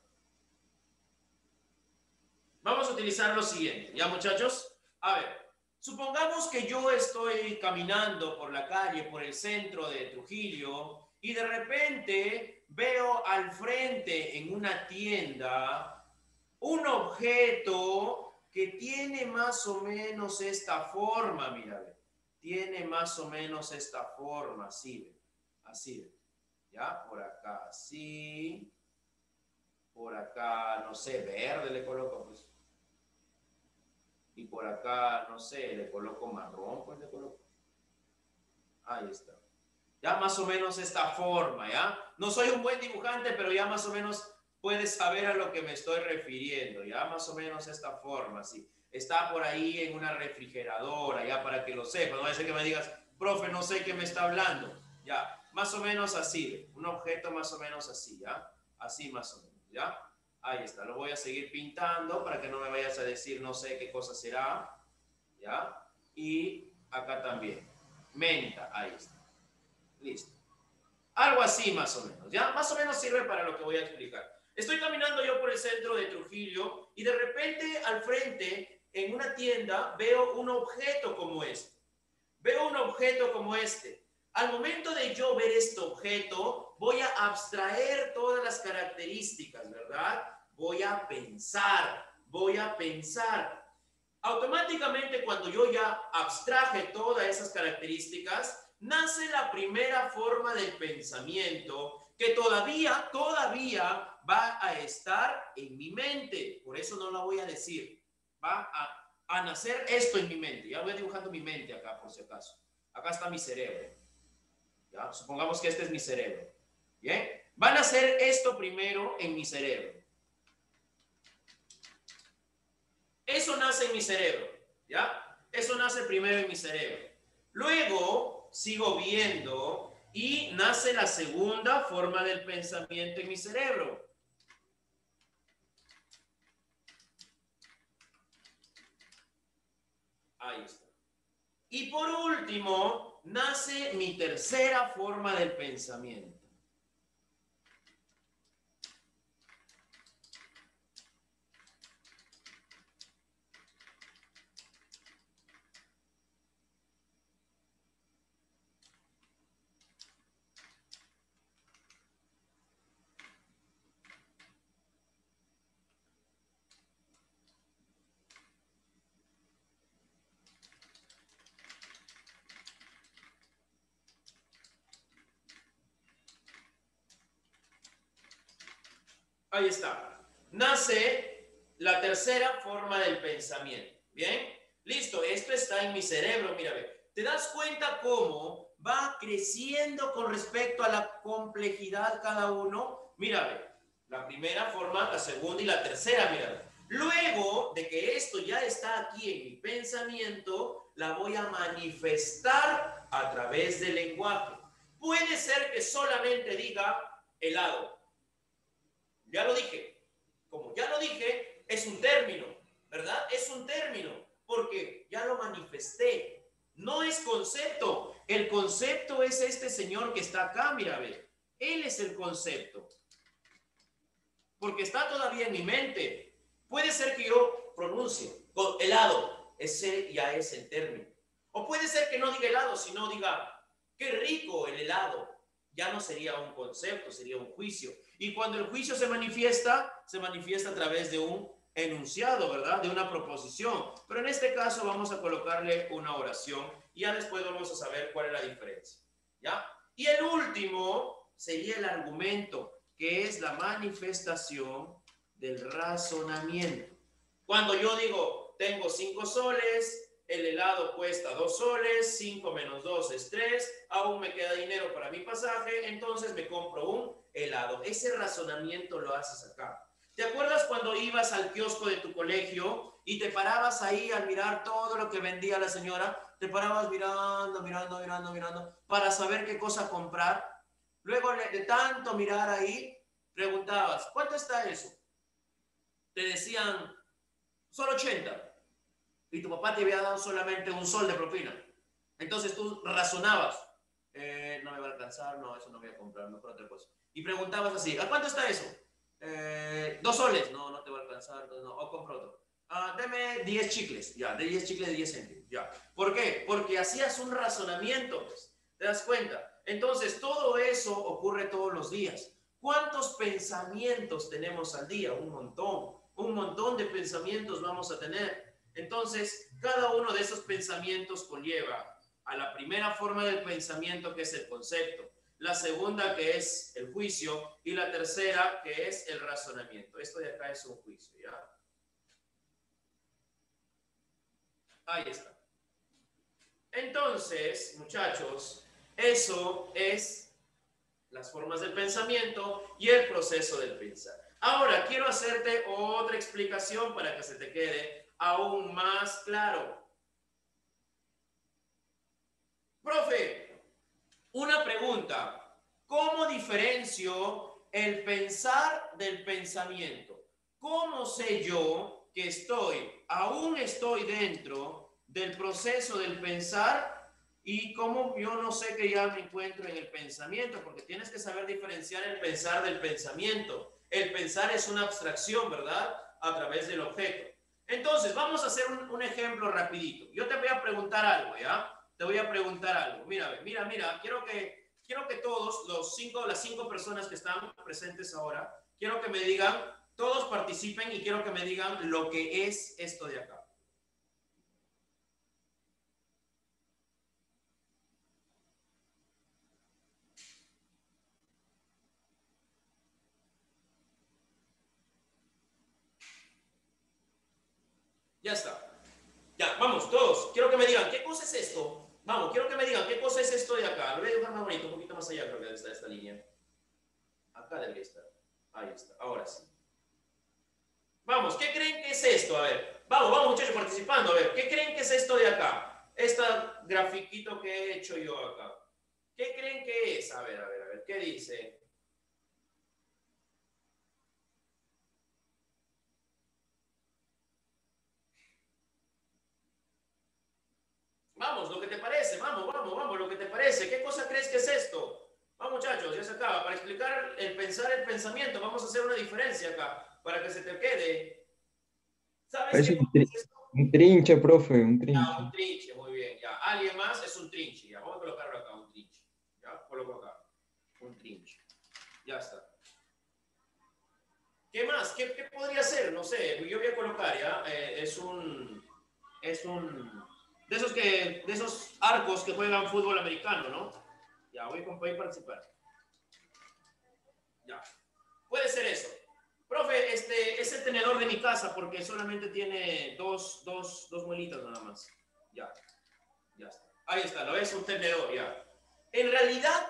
Vamos a utilizar lo siguiente, ¿ya, muchachos? A ver, supongamos que yo estoy caminando por la calle, por el centro de Trujillo, y de repente veo al frente en una tienda un objeto que tiene más o menos esta forma, mira, tiene más o menos esta forma, así, ¿ya? Por acá, así, por acá, no sé, verde le coloco, pues. Y por acá, no sé, le coloco marrón, pues le coloco. Ahí está. Ya más o menos esta forma, ¿ya? No soy un buen dibujante, pero ya más o menos puedes saber a lo que me estoy refiriendo. Ya más o menos esta forma, sí. Está por ahí en una refrigeradora, ya para que lo sepas. No va a ser que me digas, profe, no sé qué me está hablando. Ya, más o menos así. Un objeto más o menos así, ¿ya? Así más o menos, ¿ya? Ahí está, lo voy a seguir pintando para que no me vayas a decir no sé qué cosa será, ¿ya? Y acá también, menta, ahí está, listo. Algo así más o menos, ¿ya? Más o menos sirve para lo que voy a explicar. Estoy caminando yo por el centro de Trujillo y de repente al frente, en una tienda, veo un objeto como este. Al momento de yo ver este objeto, voy a abstraer todas las características, ¿verdad? Voy a pensar. Automáticamente, cuando yo ya abstraje todas esas características, nace la primera forma del pensamiento que todavía va a estar en mi mente. Por eso no la voy a decir. Va a nacer esto en mi mente. Ya voy dibujando mi mente acá, por si acaso. Acá está mi cerebro. ¿Ya? Supongamos que este es mi cerebro. ¿Bien? Van a hacer esto primero en mi cerebro. Eso nace en mi cerebro. ¿Ya? Eso nace primero en mi cerebro. Luego sigo viendo y nace la segunda forma del pensamiento en mi cerebro. Ahí está. Y por último, nace mi tercera forma del pensamiento. Ahí está. Nace la tercera forma del pensamiento. ¿Bien? Listo, esto está en mi cerebro. Mira, ve. ¿Te das cuenta cómo va creciendo con respecto a la complejidad cada uno? Mira, ve. La primera forma, la segunda y la tercera, mira, ve. Luego de que esto ya está aquí en mi pensamiento, la voy a manifestar a través del lenguaje. Puede ser que solamente diga helado. Ya lo dije. Como ya lo dije, es un término, ¿verdad? Es un término, porque ya lo manifesté. No es concepto. El concepto es este señor que está acá, mira, ve. Él es el concepto. Porque está todavía en mi mente. Puede ser que yo pronuncie helado. Ese ya es el término. O puede ser que no diga helado, sino diga, qué rico el helado. Ya no sería un concepto, sería un juicio. Y cuando el juicio se manifiesta a través de un enunciado, ¿verdad? De una proposición. Pero en este caso vamos a colocarle una oración y ya después vamos a saber cuál es la diferencia. ¿Ya? Y el último sería el argumento, que es la manifestación del razonamiento. Cuando yo digo, tengo 5 soles, el helado cuesta 2 soles, 5 menos 2 es 3, aún me queda dinero para mi pasaje, entonces me compro un helado. Ese razonamiento lo haces acá. ¿Te acuerdas cuando ibas al kiosco de tu colegio y te parabas ahí al mirar todo lo que vendía la señora? Te parabas mirando para saber qué cosa comprar. Luego de tanto mirar ahí, preguntabas, ¿cuánto está eso? Te decían, solo 80. Y tu papá te había dado solamente 1 sol de propina. Entonces tú razonabas, no me va a alcanzar, no, eso no voy a comprar, mejor otra cosa. Y preguntabas así, ¿a cuánto está eso? 2 soles, no te va a alcanzar, no, o compro otro. Deme 10 chicles, ya, de 10 chicles de 10 céntimos, ya. ¿Por qué? Porque hacías un razonamiento, pues, ¿te das cuenta? Entonces todo eso ocurre todos los días. ¿Cuántos pensamientos tenemos al día? Un montón de pensamientos vamos a tener. Entonces, cada uno de esos pensamientos conlleva a la primera forma del pensamiento, que es el concepto, la segunda, que es el juicio, y la tercera, que es el razonamiento. Esto de acá es un juicio, ¿ya? Ahí está. Entonces, muchachos, eso es las formas del pensamiento y el proceso del pensar. Ahora, quiero hacerte otra explicación para que se te quede aún más claro. Profe, una pregunta. ¿Cómo diferencio el pensar del pensamiento? ¿Cómo sé yo que aún estoy dentro del proceso del pensar y cómo yo no sé que ya me encuentro en el pensamiento? Porque tienes que saber diferenciar el pensar del pensamiento. El pensar es una abstracción, ¿verdad? A través del objeto. Entonces, vamos a hacer un ejemplo rapidito. Yo te voy a preguntar algo, ¿ya? te voy a preguntar algo. Mira, quiero que todos las cinco personas que están presentes ahora, quiero que me digan, todos participen y quiero que me digan lo que es esto de acá. Ya está. Ya, vamos, todos. Quiero que me digan, ¿qué cosa es esto? Vamos, quiero que me digan, ¿qué cosa es esto de acá? Lo voy a dibujar más bonito, un poquito más allá, creo que está esta línea. Acá debería estar. Ahí está, ahora sí. Vamos, ¿qué creen que es esto? A ver, vamos muchachos participando. A ver, ¿qué creen que es esto de acá? Este grafiquito que he hecho yo acá. ¿Qué creen que es? A ver, ¿qué dice? Vamos, lo que te parece, vamos, lo que te parece. ¿Qué cosa crees que es esto? Vamos muchachos, ya se acaba. Para explicar el pensamiento, vamos a hacer una diferencia acá, para que se te quede. ¿Sabes qué cosa es esto? Un trinche, profe, un trinche. Ya, un trinche, muy bien. Ya, alguien más es un trinche. Ya, vamos a colocarlo acá, un trinche. Ya, coloco acá. Un trinche. Ya está. ¿Qué más? ¿Qué podría ser? No sé, yo voy a colocar, ¿ya? Es un de esos arcos que juegan fútbol americano, ¿no? Ya, voy a participar. Ya. Puede ser eso. Profe, es el tenedor de mi casa porque solamente tiene dos muelitas nada más. Ya. Ya está. Ahí está, lo ves, un tenedor, ya. En realidad,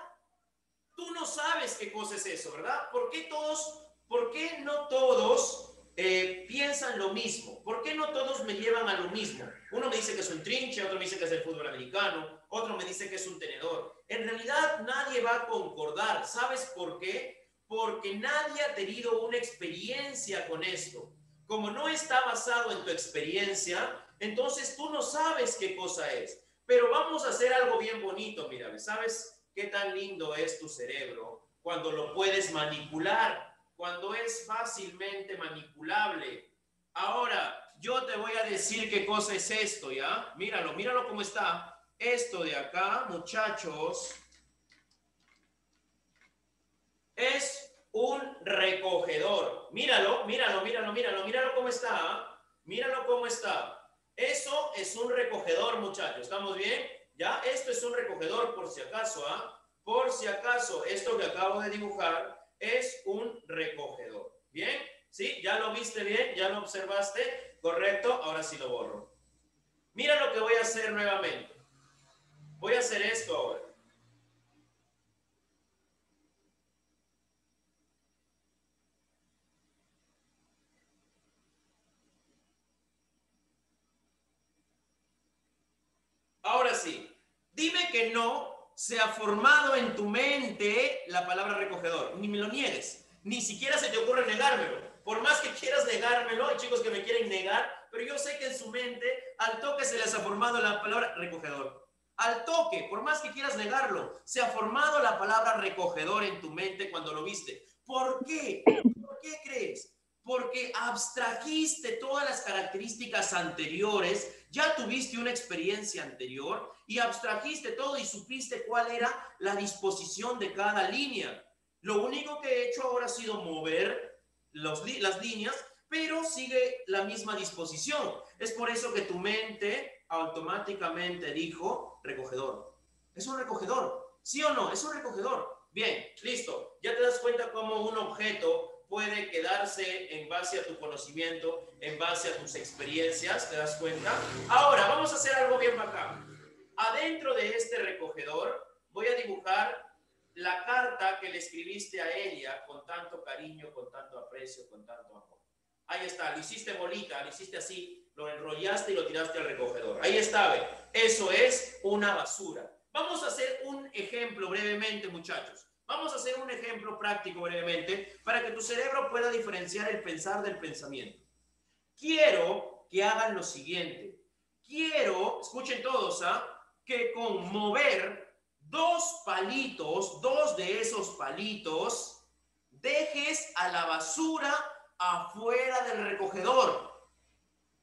tú no sabes qué cosa es eso, ¿verdad? ¿Por qué no todos piensan lo mismo? ¿Por qué no todos me llevan a lo mismo? Uno me dice que es un trinche, otro me dice que es el fútbol americano, otro me dice que es un tenedor. En realidad nadie va a concordar. ¿Sabes por qué? Porque nadie ha tenido una experiencia con esto. Como no está basado en tu experiencia, entonces tú no sabes qué cosa es. Pero vamos a hacer algo bien bonito, mira, ¿sabes qué tan lindo es tu cerebro cuando lo puedes manipular? Cuando es fácilmente manipulable. Ahora, yo te voy a decir qué cosa es esto, ¿ya? Míralo cómo está. Esto de acá, muchachos, es un recogedor. Míralo cómo está. Míralo cómo está. Eso es un recogedor, muchachos. ¿Estamos bien? ¿Ya? Esto es un recogedor por si acaso, ¿ah? Por si acaso, esto que acabo de dibujar es un recogedor. ¿Bien? ¿Sí? ¿Ya lo viste bien? ¿Ya lo observaste? Correcto. Ahora sí lo borro. Mira lo que voy a hacer nuevamente. Voy a hacer esto ahora. Ahora sí. Dime que no se ha formado en tu mente la palabra recogedor. Ni me lo niegues. Ni siquiera se te ocurre negármelo. Por más que quieras negármelo, hay chicos que me quieren negar, pero yo sé que en su mente al toque se les ha formado la palabra recogedor. Al toque, por más que quieras negarlo, se ha formado la palabra recogedor en tu mente cuando lo viste. ¿Por qué? ¿Por qué crees? Porque abstrajiste todas las características anteriores, ya tuviste una experiencia anterior y abstrajiste todo y supiste cuál era la disposición de cada línea. Lo único que he hecho ahora ha sido mover las líneas, pero sigue la misma disposición. Es por eso que tu mente automáticamente dijo recogedor. Es un recogedor, ¿sí o no? Es un recogedor. Bien, listo. Ya te das cuenta cómo un objeto puede quedarse en base a tu conocimiento, en base a tus experiencias, ¿te das cuenta? Ahora, vamos a hacer algo bien bacán. Adentro de este recogedor voy a dibujar la carta que le escribiste a ella con tanto cariño, con tanto aprecio, con tanto amor. Ahí está, lo hiciste bolita, lo hiciste así, lo enrollaste y lo tiraste al recogedor. Ahí está, ve. Eso es una basura. Vamos a hacer un ejemplo brevemente, muchachos. Vamos a hacer un ejemplo práctico brevemente para que tu cerebro pueda diferenciar el pensar del pensamiento. Quiero que hagan lo siguiente. Quiero, escuchen todos, que con mover dos de esos palitos, dejes a la basura afuera del recogedor.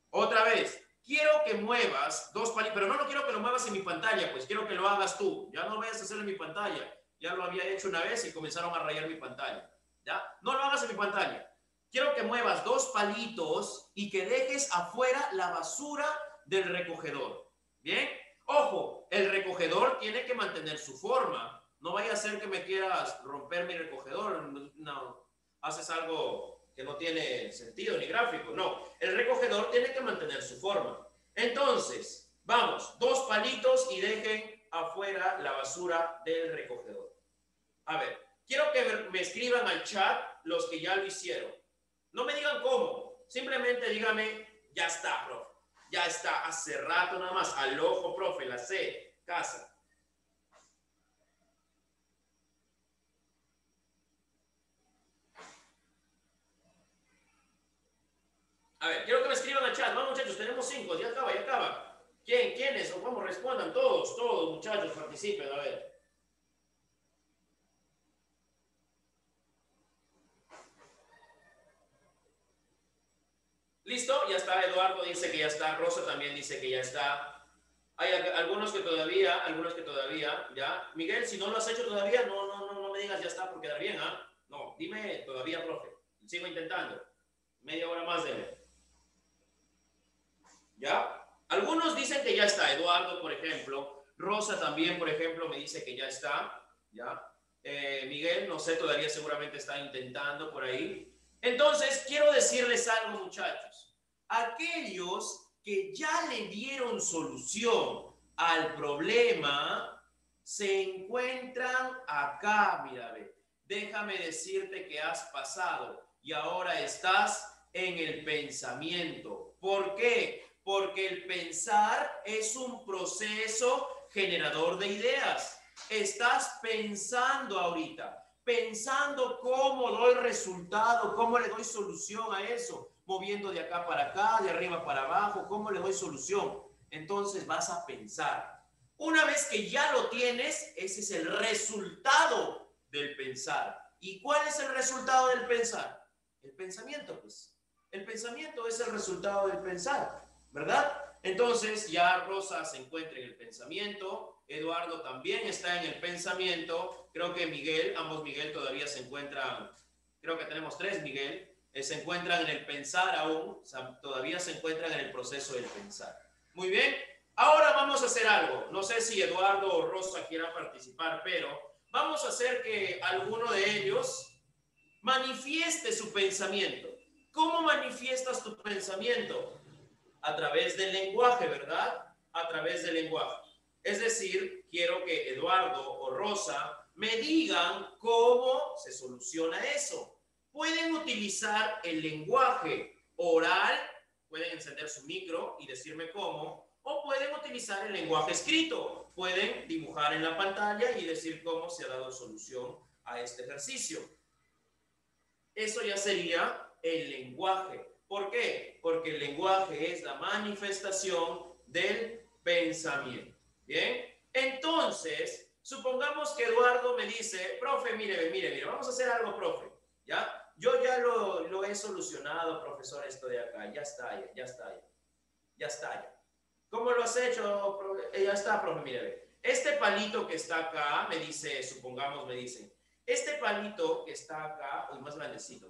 Otra vez, quiero que muevas dos palitos, pero no quiero que lo muevas en mi pantalla, pues quiero que lo hagas tú. Ya no vayas a hacerlo en mi pantalla. Ya lo había hecho una vez y comenzaron a rayar mi pantalla. ¿Ya? No lo hagas en mi pantalla. Quiero que muevas dos palitos y que dejes afuera la basura del recogedor. ¿Bien? Ojo, el recogedor tiene que mantener su forma. No vaya a ser que me quieras romper mi recogedor. No, haces algo que no tiene sentido ni gráfico. No, el recogedor tiene que mantener su forma. Entonces, vamos, dos palitos y dejen afuera la basura del recogedor. A ver, quiero que me escriban al chat los que ya lo hicieron. No me digan cómo, simplemente díganme, ya está, profe. Ya está, hace rato nada más. Al ojo, profe, la C, casa. A ver, quiero que me escriban al chat. Vamos, muchachos, tenemos 5, ya acaba, ya acaba. ¿Quiénes? O vamos, respondan todos, muchachos, participen, a ver. ¿Listo? Ya está, Eduardo dice que ya está, Rosa también dice que ya está. Hay algunos que todavía, ¿ya? Miguel, si no lo has hecho todavía, no me digas ya está por quedar bien, ¿ah? No, dime todavía, profe. Sigo intentando. Media hora más de... ¿Ya? Algunos dicen que ya está. Eduardo, por ejemplo. Rosa también, por ejemplo, me dice que ya está. ¿Ya? Miguel, no sé, todavía seguramente está intentando por ahí. Entonces, quiero decirles algo, muchachos. Aquellos que ya le dieron solución al problema se encuentran acá, mira, ve. Déjame decirte que has pasado y ahora estás en el pensamiento. ¿Por qué? Porque el pensar es un proceso generador de ideas. Estás pensando ahorita, pensando cómo doy resultado, cómo le doy solución a eso, moviendo de acá para acá, de arriba para abajo, cómo le doy solución. Entonces vas a pensar. Una vez que ya lo tienes, ese es el resultado del pensar. ¿Y cuál es el resultado del pensar? El pensamiento, pues. El pensamiento es el resultado del pensar, ¿verdad? Entonces ya Rosa se encuentra en el pensamiento, Eduardo también está en el pensamiento, creo que Miguel, ambos Miguel todavía se encuentran, creo que tenemos 3 Miguel, se encuentran en el pensar aún, o sea, todavía se encuentran en el proceso del pensar. Muy bien, ahora vamos a hacer algo, no sé si Eduardo o Rosa quieran participar, pero vamos a hacer que alguno de ellos manifieste su pensamiento. ¿Cómo manifiestas tu pensamiento? A través del lenguaje, ¿verdad? A través del lenguaje. Es decir, quiero que Eduardo o Rosa me digan cómo se soluciona eso. Pueden utilizar el lenguaje oral, pueden encender su micro y decirme cómo, o pueden utilizar el lenguaje escrito. Pueden dibujar en la pantalla y decir cómo se ha dado solución a este ejercicio. Eso ya sería el lenguaje. ¿Por qué? Porque el lenguaje es la manifestación del pensamiento. ¿Bien? Entonces, supongamos que Eduardo me dice, profe, mire, vamos a hacer algo, profe. ¿Ya? Yo ya lo he solucionado, profesor, esto de acá. Ya está. ¿Cómo lo has hecho? Ya está, profe, mire. Este palito que está acá, me dice, supongamos, me dicen, este palito que está acá, más grandecito.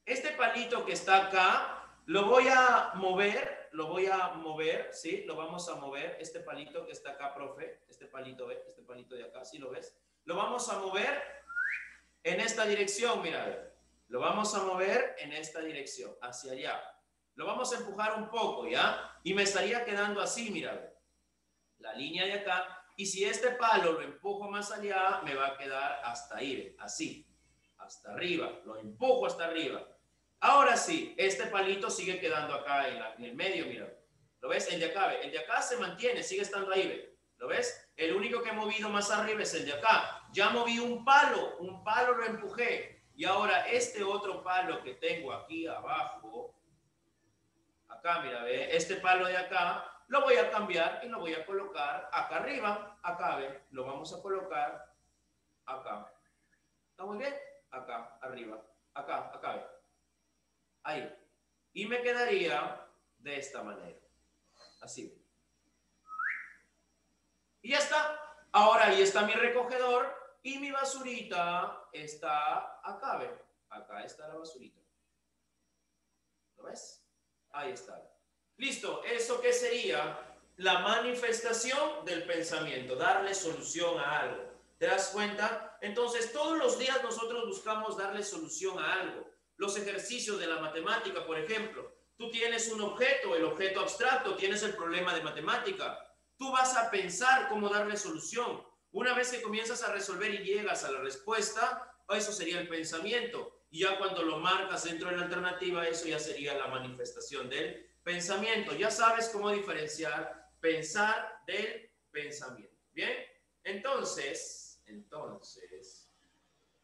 Este palito que está acá, lo voy a mover, ¿sí? Lo vamos a mover, este palito que está acá, profe, este palito de acá, ¿sí lo ves? Lo vamos a mover en esta dirección, mira, lo vamos a mover en esta dirección, hacia allá. Lo vamos a empujar un poco, ¿ya? Y me estaría quedando así, mira, la línea de acá. Y si este palo lo empujo más allá, me va a quedar hasta ahí, así, hasta arriba. Lo empujo hasta arriba. Ahora sí, este palito sigue quedando acá en el medio, mira. ¿Lo ves? El de acá se mantiene, sigue estando ahí, ¿ve? ¿Lo ves? El único que he movido más arriba es el de acá. Ya moví un palo lo empujé. Y ahora este otro palo que tengo aquí abajo, acá, mira, ¿ve? Este palo de acá, lo voy a cambiar y lo voy a colocar acá arriba, acá, ¿ve? Lo vamos a colocar acá. ¿Está muy bien? Acá, arriba, acá, ¿ve? Ahí. Y me quedaría de esta manera. Así. Y ya está. Ahora ahí está mi recogedor y mi basurita está acá, ¿ve? Acá está la basurita. ¿Lo ves? Ahí está. Listo. ¿Eso qué sería? La manifestación del pensamiento, darle solución a algo. ¿Te das cuenta? Entonces, todos los días nosotros buscamos darle solución a algo. Los ejercicios de la matemática, por ejemplo. Tú tienes un objeto, el objeto abstracto, tienes el problema de matemática. Tú vas a pensar cómo darle solución. Una vez que comienzas a resolver y llegas a la respuesta, eso sería el pensamiento. Y ya cuando lo marcas dentro de la alternativa, eso ya sería la manifestación del pensamiento. Ya sabes cómo diferenciar pensar del pensamiento. ¿Bien? Entonces,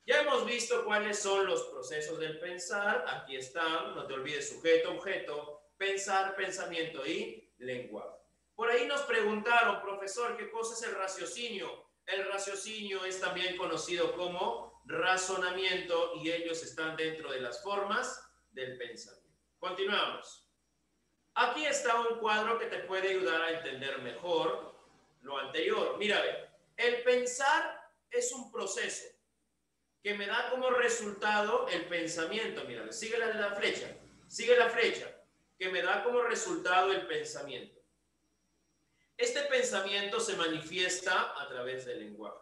ya hemos visto cuáles son los procesos del pensar. Aquí están, no te olvides, sujeto, objeto, pensar, pensamiento y lenguaje. Por ahí nos preguntaron, profesor, ¿qué cosa es el raciocinio? El raciocinio es también conocido como razonamiento y ellos están dentro de las formas del pensamiento. Continuamos. Aquí está un cuadro que te puede ayudar a entender mejor lo anterior. Mira, ve, el pensar es un proceso que me da como resultado el pensamiento. Mira, sigue la flecha, que me da como resultado el pensamiento. Este pensamiento se manifiesta a través del lenguaje.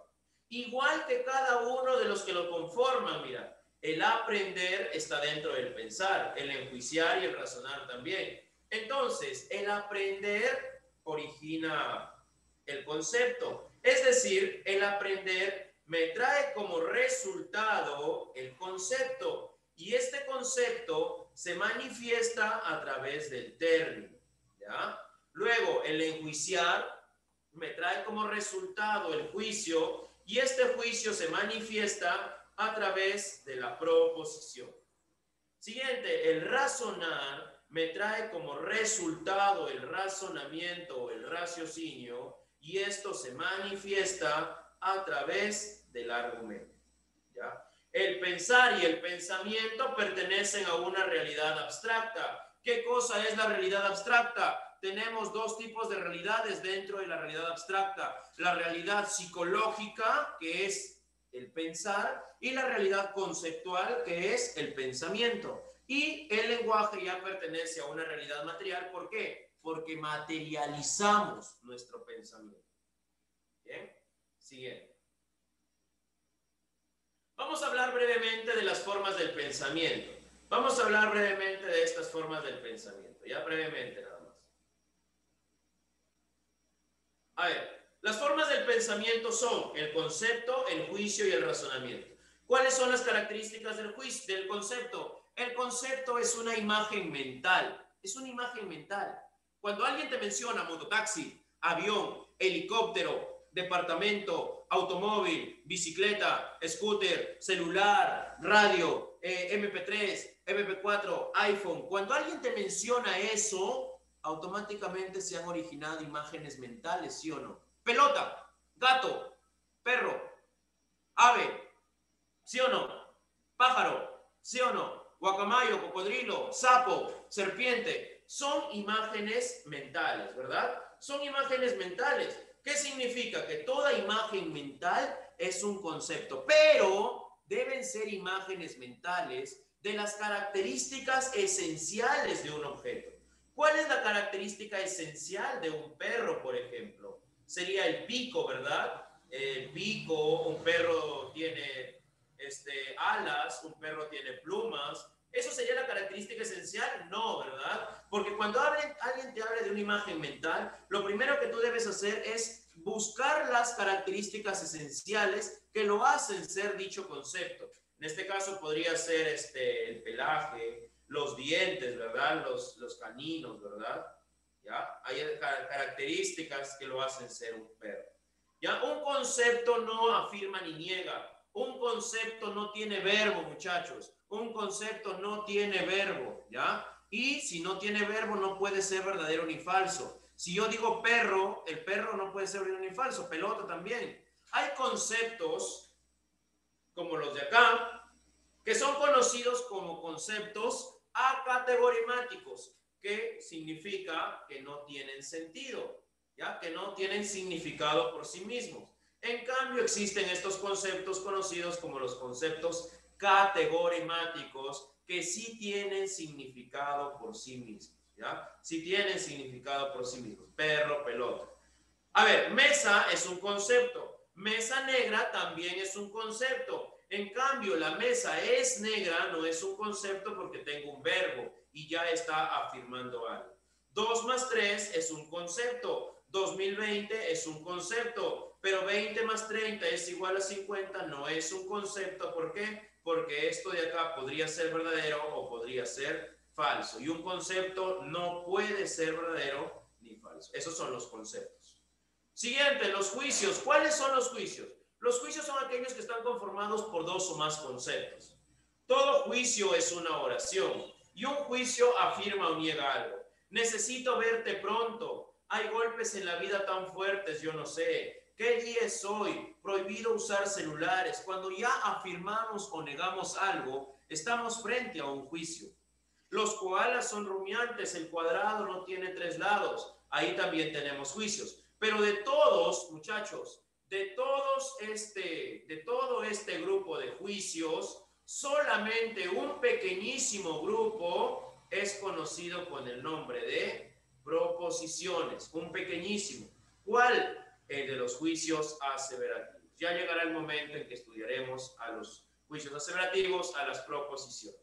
Igual que cada uno de los que lo conforman, mira, el aprender está dentro del pensar, el enjuiciar y el razonar también. Entonces, el aprender origina el concepto. Es decir, el aprender me trae como resultado el concepto. Y este concepto se manifiesta a través del término. ¿Ya? Luego, el enjuiciar me trae como resultado el juicio. Y este juicio se manifiesta a través de la proposición. Siguiente, el razonar me trae como resultado el razonamiento o el raciocinio y esto se manifiesta a través del argumento. ¿Ya? El pensar y el pensamiento pertenecen a una realidad abstracta. ¿Qué cosa es la realidad abstracta? Tenemos dos tipos de realidades dentro de la realidad abstracta. La realidad psicológica, que es el pensar, y la realidad conceptual, que es el pensamiento. Y el lenguaje ya pertenece a una realidad material. ¿Por qué? Porque materializamos nuestro pensamiento. Bien, siguiente. Vamos a hablar brevemente de las formas del pensamiento. Vamos a hablar brevemente de estas formas del pensamiento. Ya brevemente nada más. A ver, las formas del pensamiento son el concepto, el juicio y el razonamiento. ¿Cuáles son las características del juicio, del concepto? El concepto es una imagen mental. Es una imagen mental. Cuando alguien te menciona mototaxi, avión, helicóptero, departamento, automóvil, bicicleta, scooter, celular, radio, MP3, MP4, iPhone, cuando alguien te menciona eso, automáticamente se han originado imágenes mentales, ¿sí o no? Pelota, gato, perro, ave, ¿sí o no? Pájaro, ¿sí o no? Guacamayo, cocodrilo, sapo, serpiente, son imágenes mentales, ¿verdad? Son imágenes mentales. ¿Qué significa? Que toda imagen mental es un concepto, pero deben ser imágenes mentales de las características esenciales de un objeto. ¿Cuál es la característica esencial de un perro, por ejemplo? Sería el pico, ¿verdad? El pico, un perro tiene alas, un perro tiene plumas. ¿Eso sería la característica esencial? No, ¿verdad? Porque cuando alguien te hable de una imagen mental, lo primero que tú debes hacer es buscar las características esenciales que lo hacen ser dicho concepto. En este caso podría ser el pelaje, los dientes, ¿verdad? Los caninos, ¿verdad? ¿Ya? Hay características que lo hacen ser un perro. ¿Ya? Un concepto no afirma ni niega. Un concepto no tiene verbo, muchachos. Un concepto no tiene verbo, ¿ya? Y si no tiene verbo, no puede ser verdadero ni falso. Si yo digo perro, el perro no puede ser verdadero ni falso. Pelota también. Hay conceptos, como los de acá, que son conocidos como conceptos acategorimáticos. que significa que no tienen sentido, ¿ya? Que no tienen significado por sí mismos. En cambio, existen estos conceptos conocidos como los conceptos categorimáticos que sí tienen significado por sí mismos, ¿ya? Sí tienen significado por sí mismos. Perro, pelota. A ver, mesa es un concepto. Mesa negra también es un concepto. En cambio, la mesa es negra no es un concepto porque tengo un verbo y ya está afirmando algo. 2 más 3 es un concepto. 2020 es un concepto. Pero 20 más 30 es igual a 50 no es un concepto. ¿Por qué? Porque esto de acá podría ser verdadero o podría ser falso. Y un concepto no puede ser verdadero ni falso. Esos son los conceptos. Siguiente, los juicios. ¿Cuáles son los juicios? Los juicios son aquellos que están conformados por dos o más conceptos. Todo juicio es una oración y un juicio afirma o niega algo. Necesito verte pronto. Hay golpes en la vida tan fuertes, yo no sé. ¿Qué día es hoy? Prohibido usar celulares. Cuando ya afirmamos o negamos algo, estamos frente a un juicio. Los koalas son rumiantes, el cuadrado no tiene 3 lados. Ahí también tenemos juicios. Pero de todos, muchachos, de todo este grupo de juicios, solamente un pequeñísimo grupo es conocido con el nombre de proposiciones. Un pequeñísimo. ¿Cuál? El de los juicios aseverativos. Ya llegará el momento en que estudiaremos a los juicios aseverativos, a las proposiciones.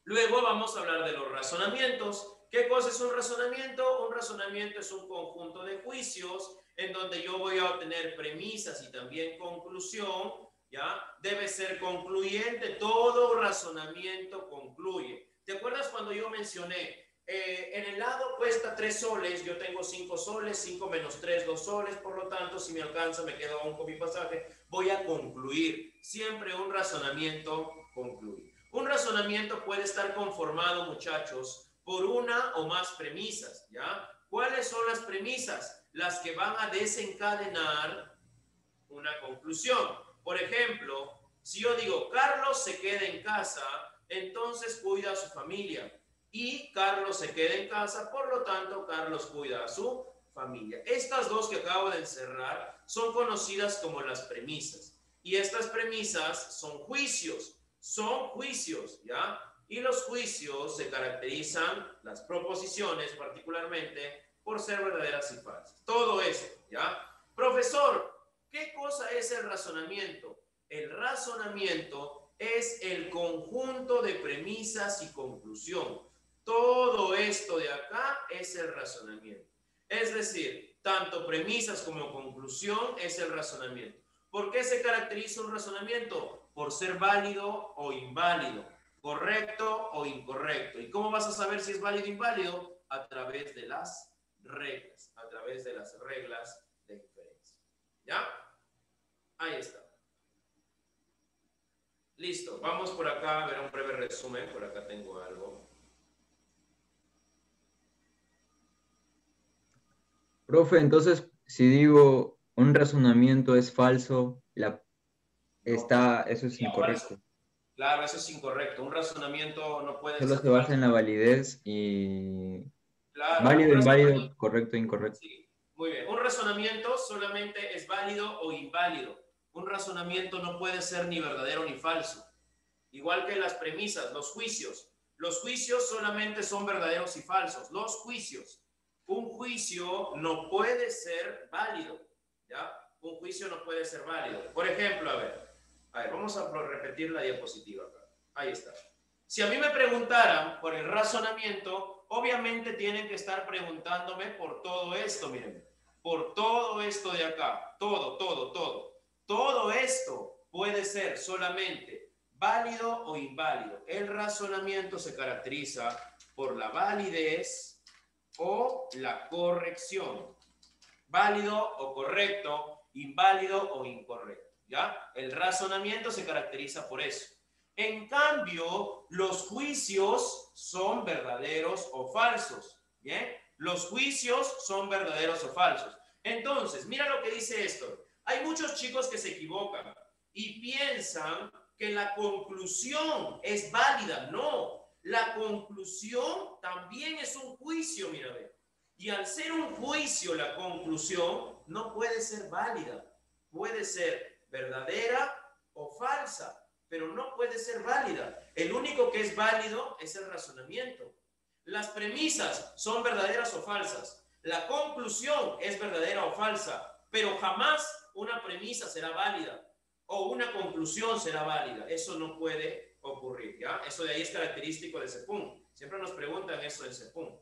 Luego vamos a hablar de los razonamientos. ¿Qué cosa es un razonamiento? Un razonamiento es un conjunto de juicios en donde yo voy a obtener premisas y también conclusión, ¿ya? Debe ser concluyente, todo razonamiento concluye. ¿Te acuerdas cuando yo mencioné? En el lado cuesta 3 soles, yo tengo 5 soles, 5 menos 3, 2 soles, por lo tanto, si me alcanza, me quedo aún con mi pasaje, voy a concluir. Siempre un razonamiento concluye. Un razonamiento puede estar conformado, muchachos, por una o más premisas, ¿ya? ¿Cuáles son las premisas? Las que van a desencadenar una conclusión. Por ejemplo, si yo digo, Carlos se queda en casa, entonces cuida a su familia. Y Carlos se queda en casa, por lo tanto, Carlos cuida a su familia. Estas dos que acabo de encerrar son conocidas como las premisas. Y estas premisas son juicios, ¿ya? Y los juicios se caracterizan, las proposiciones particularmente, por ser verdaderas y falsas. Todo eso, ¿ya? Profesor, ¿qué cosa es el razonamiento? El razonamiento es el conjunto de premisas y conclusión. Todo esto de acá es el razonamiento. Es decir, tanto premisas como conclusión es el razonamiento. ¿Por qué se caracteriza un razonamiento? Por ser válido o inválido, correcto o incorrecto. ¿Y cómo vas a saber si es válido o inválido? A través de las reglas, a través de las reglas de inferencia. ¿Ya? Ahí está. Listo, vamos por acá a ver un breve resumen. Por acá tengo algo. Profe, entonces, si digo un razonamiento es falso, eso es incorrecto. Falso. Claro, eso es incorrecto. Un razonamiento no puede Solo ser se basa falso. en la validez y Claro, válido, inválido, correcto, incorrecto. Sí, muy bien. Un razonamiento solamente es válido o inválido. Un razonamiento no puede ser ni verdadero ni falso. Igual que las premisas, los juicios. Los juicios solamente son verdaderos y falsos. Los juicios. Un juicio no puede ser válido, ¿ya? Un juicio no puede ser válido. Por ejemplo, a ver, vamos a repetir la diapositiva acá. Ahí está. Si a mí me preguntaran por el razonamiento, obviamente tienen que estar preguntándome por todo esto, miren, por todo esto de acá, todo. Todo esto puede ser solamente válido o inválido. El razonamiento se caracteriza por la validez o la corrección. Válido o correcto, inválido o incorrecto, ¿ya? El razonamiento se caracteriza por eso. En cambio, los juicios son verdaderos o falsos, ¿bien? Los juicios son verdaderos o falsos. Entonces, mira lo que dice esto. Hay muchos chicos que se equivocan y piensan que la conclusión es válida. No, La conclusión también es un juicio, mira, ve. Y al ser un juicio, la conclusión no puede ser válida. Puede ser verdadera o falsa, pero no puede ser válida. El único que es válido es el razonamiento. Las premisas son verdaderas o falsas. La conclusión es verdadera o falsa, pero jamás una premisa será válida o una conclusión será válida. Eso no puede ocurrir, ¿ya? Eso de ahí es característico de CEPUM. Siempre nos preguntan eso en CEPUM.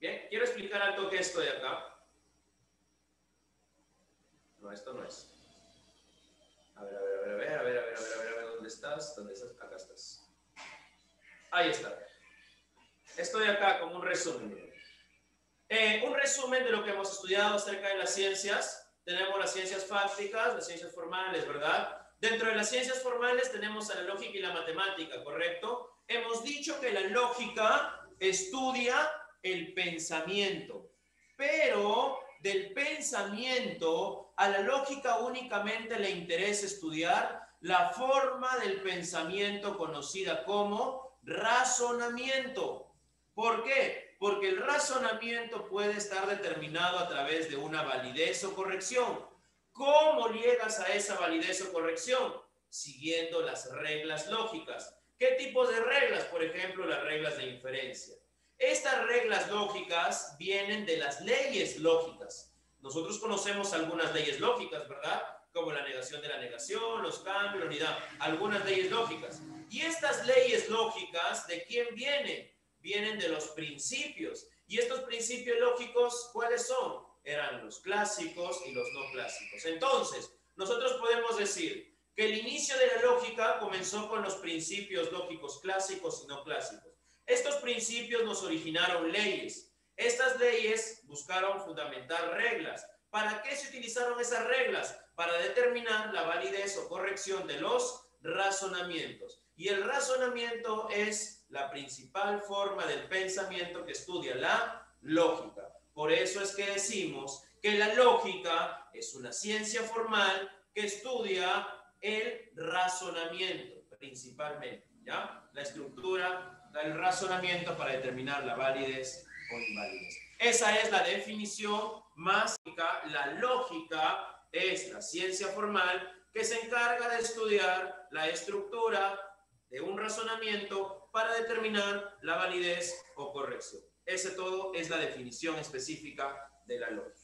Bien, quiero explicar al toque esto de acá. No, esto no es. A ver, ¿dónde estás? ¿Dónde estás? Acá estás. Ahí está. Esto de acá como un resumen. Un resumen de lo que hemos estudiado acerca de las ciencias. Tenemos las ciencias fácticas, las ciencias formales, ¿verdad? Dentro de las ciencias formales tenemos a la lógica y la matemática, ¿correcto? Hemos dicho que la lógica estudia el pensamiento, pero del pensamiento a la lógica únicamente le interesa estudiar la forma del pensamiento conocida como razonamiento. ¿Por qué? Porque el razonamiento puede estar determinado a través de una validez o corrección. ¿Cómo llegas a esa validez o corrección? Siguiendo las reglas lógicas. ¿Qué tipos de reglas? Por ejemplo, las reglas de inferencia. Estas reglas lógicas vienen de las leyes lógicas. Nosotros conocemos algunas leyes lógicas, ¿verdad? Como la negación de la negación, los cambios, la unidad, algunas leyes lógicas. Y estas leyes lógicas, ¿de quién vienen? Vienen de los principios. ¿Y estos principios lógicos cuáles son? Eran los clásicos y los no clásicos. Entonces, nosotros podemos decir que el inicio de la lógica comenzó con los principios lógicos clásicos y no clásicos. Estos principios nos originaron leyes. Estas leyes buscaron fundamentar reglas. ¿Para qué se utilizaron esas reglas? Para determinar la validez o corrección de los razonamientos. Y el razonamiento es la principal forma del pensamiento que estudia la lógica. Por eso es que decimos que la lógica es una ciencia formal que estudia el razonamiento principalmente, ¿ya? La estructura del razonamiento para determinar la validez o invalidez. Esa es la definición más básica. La lógica es la ciencia formal que se encarga de estudiar la estructura de un razonamiento para determinar la validez o corrección. Ese todo es la definición específica de la lógica.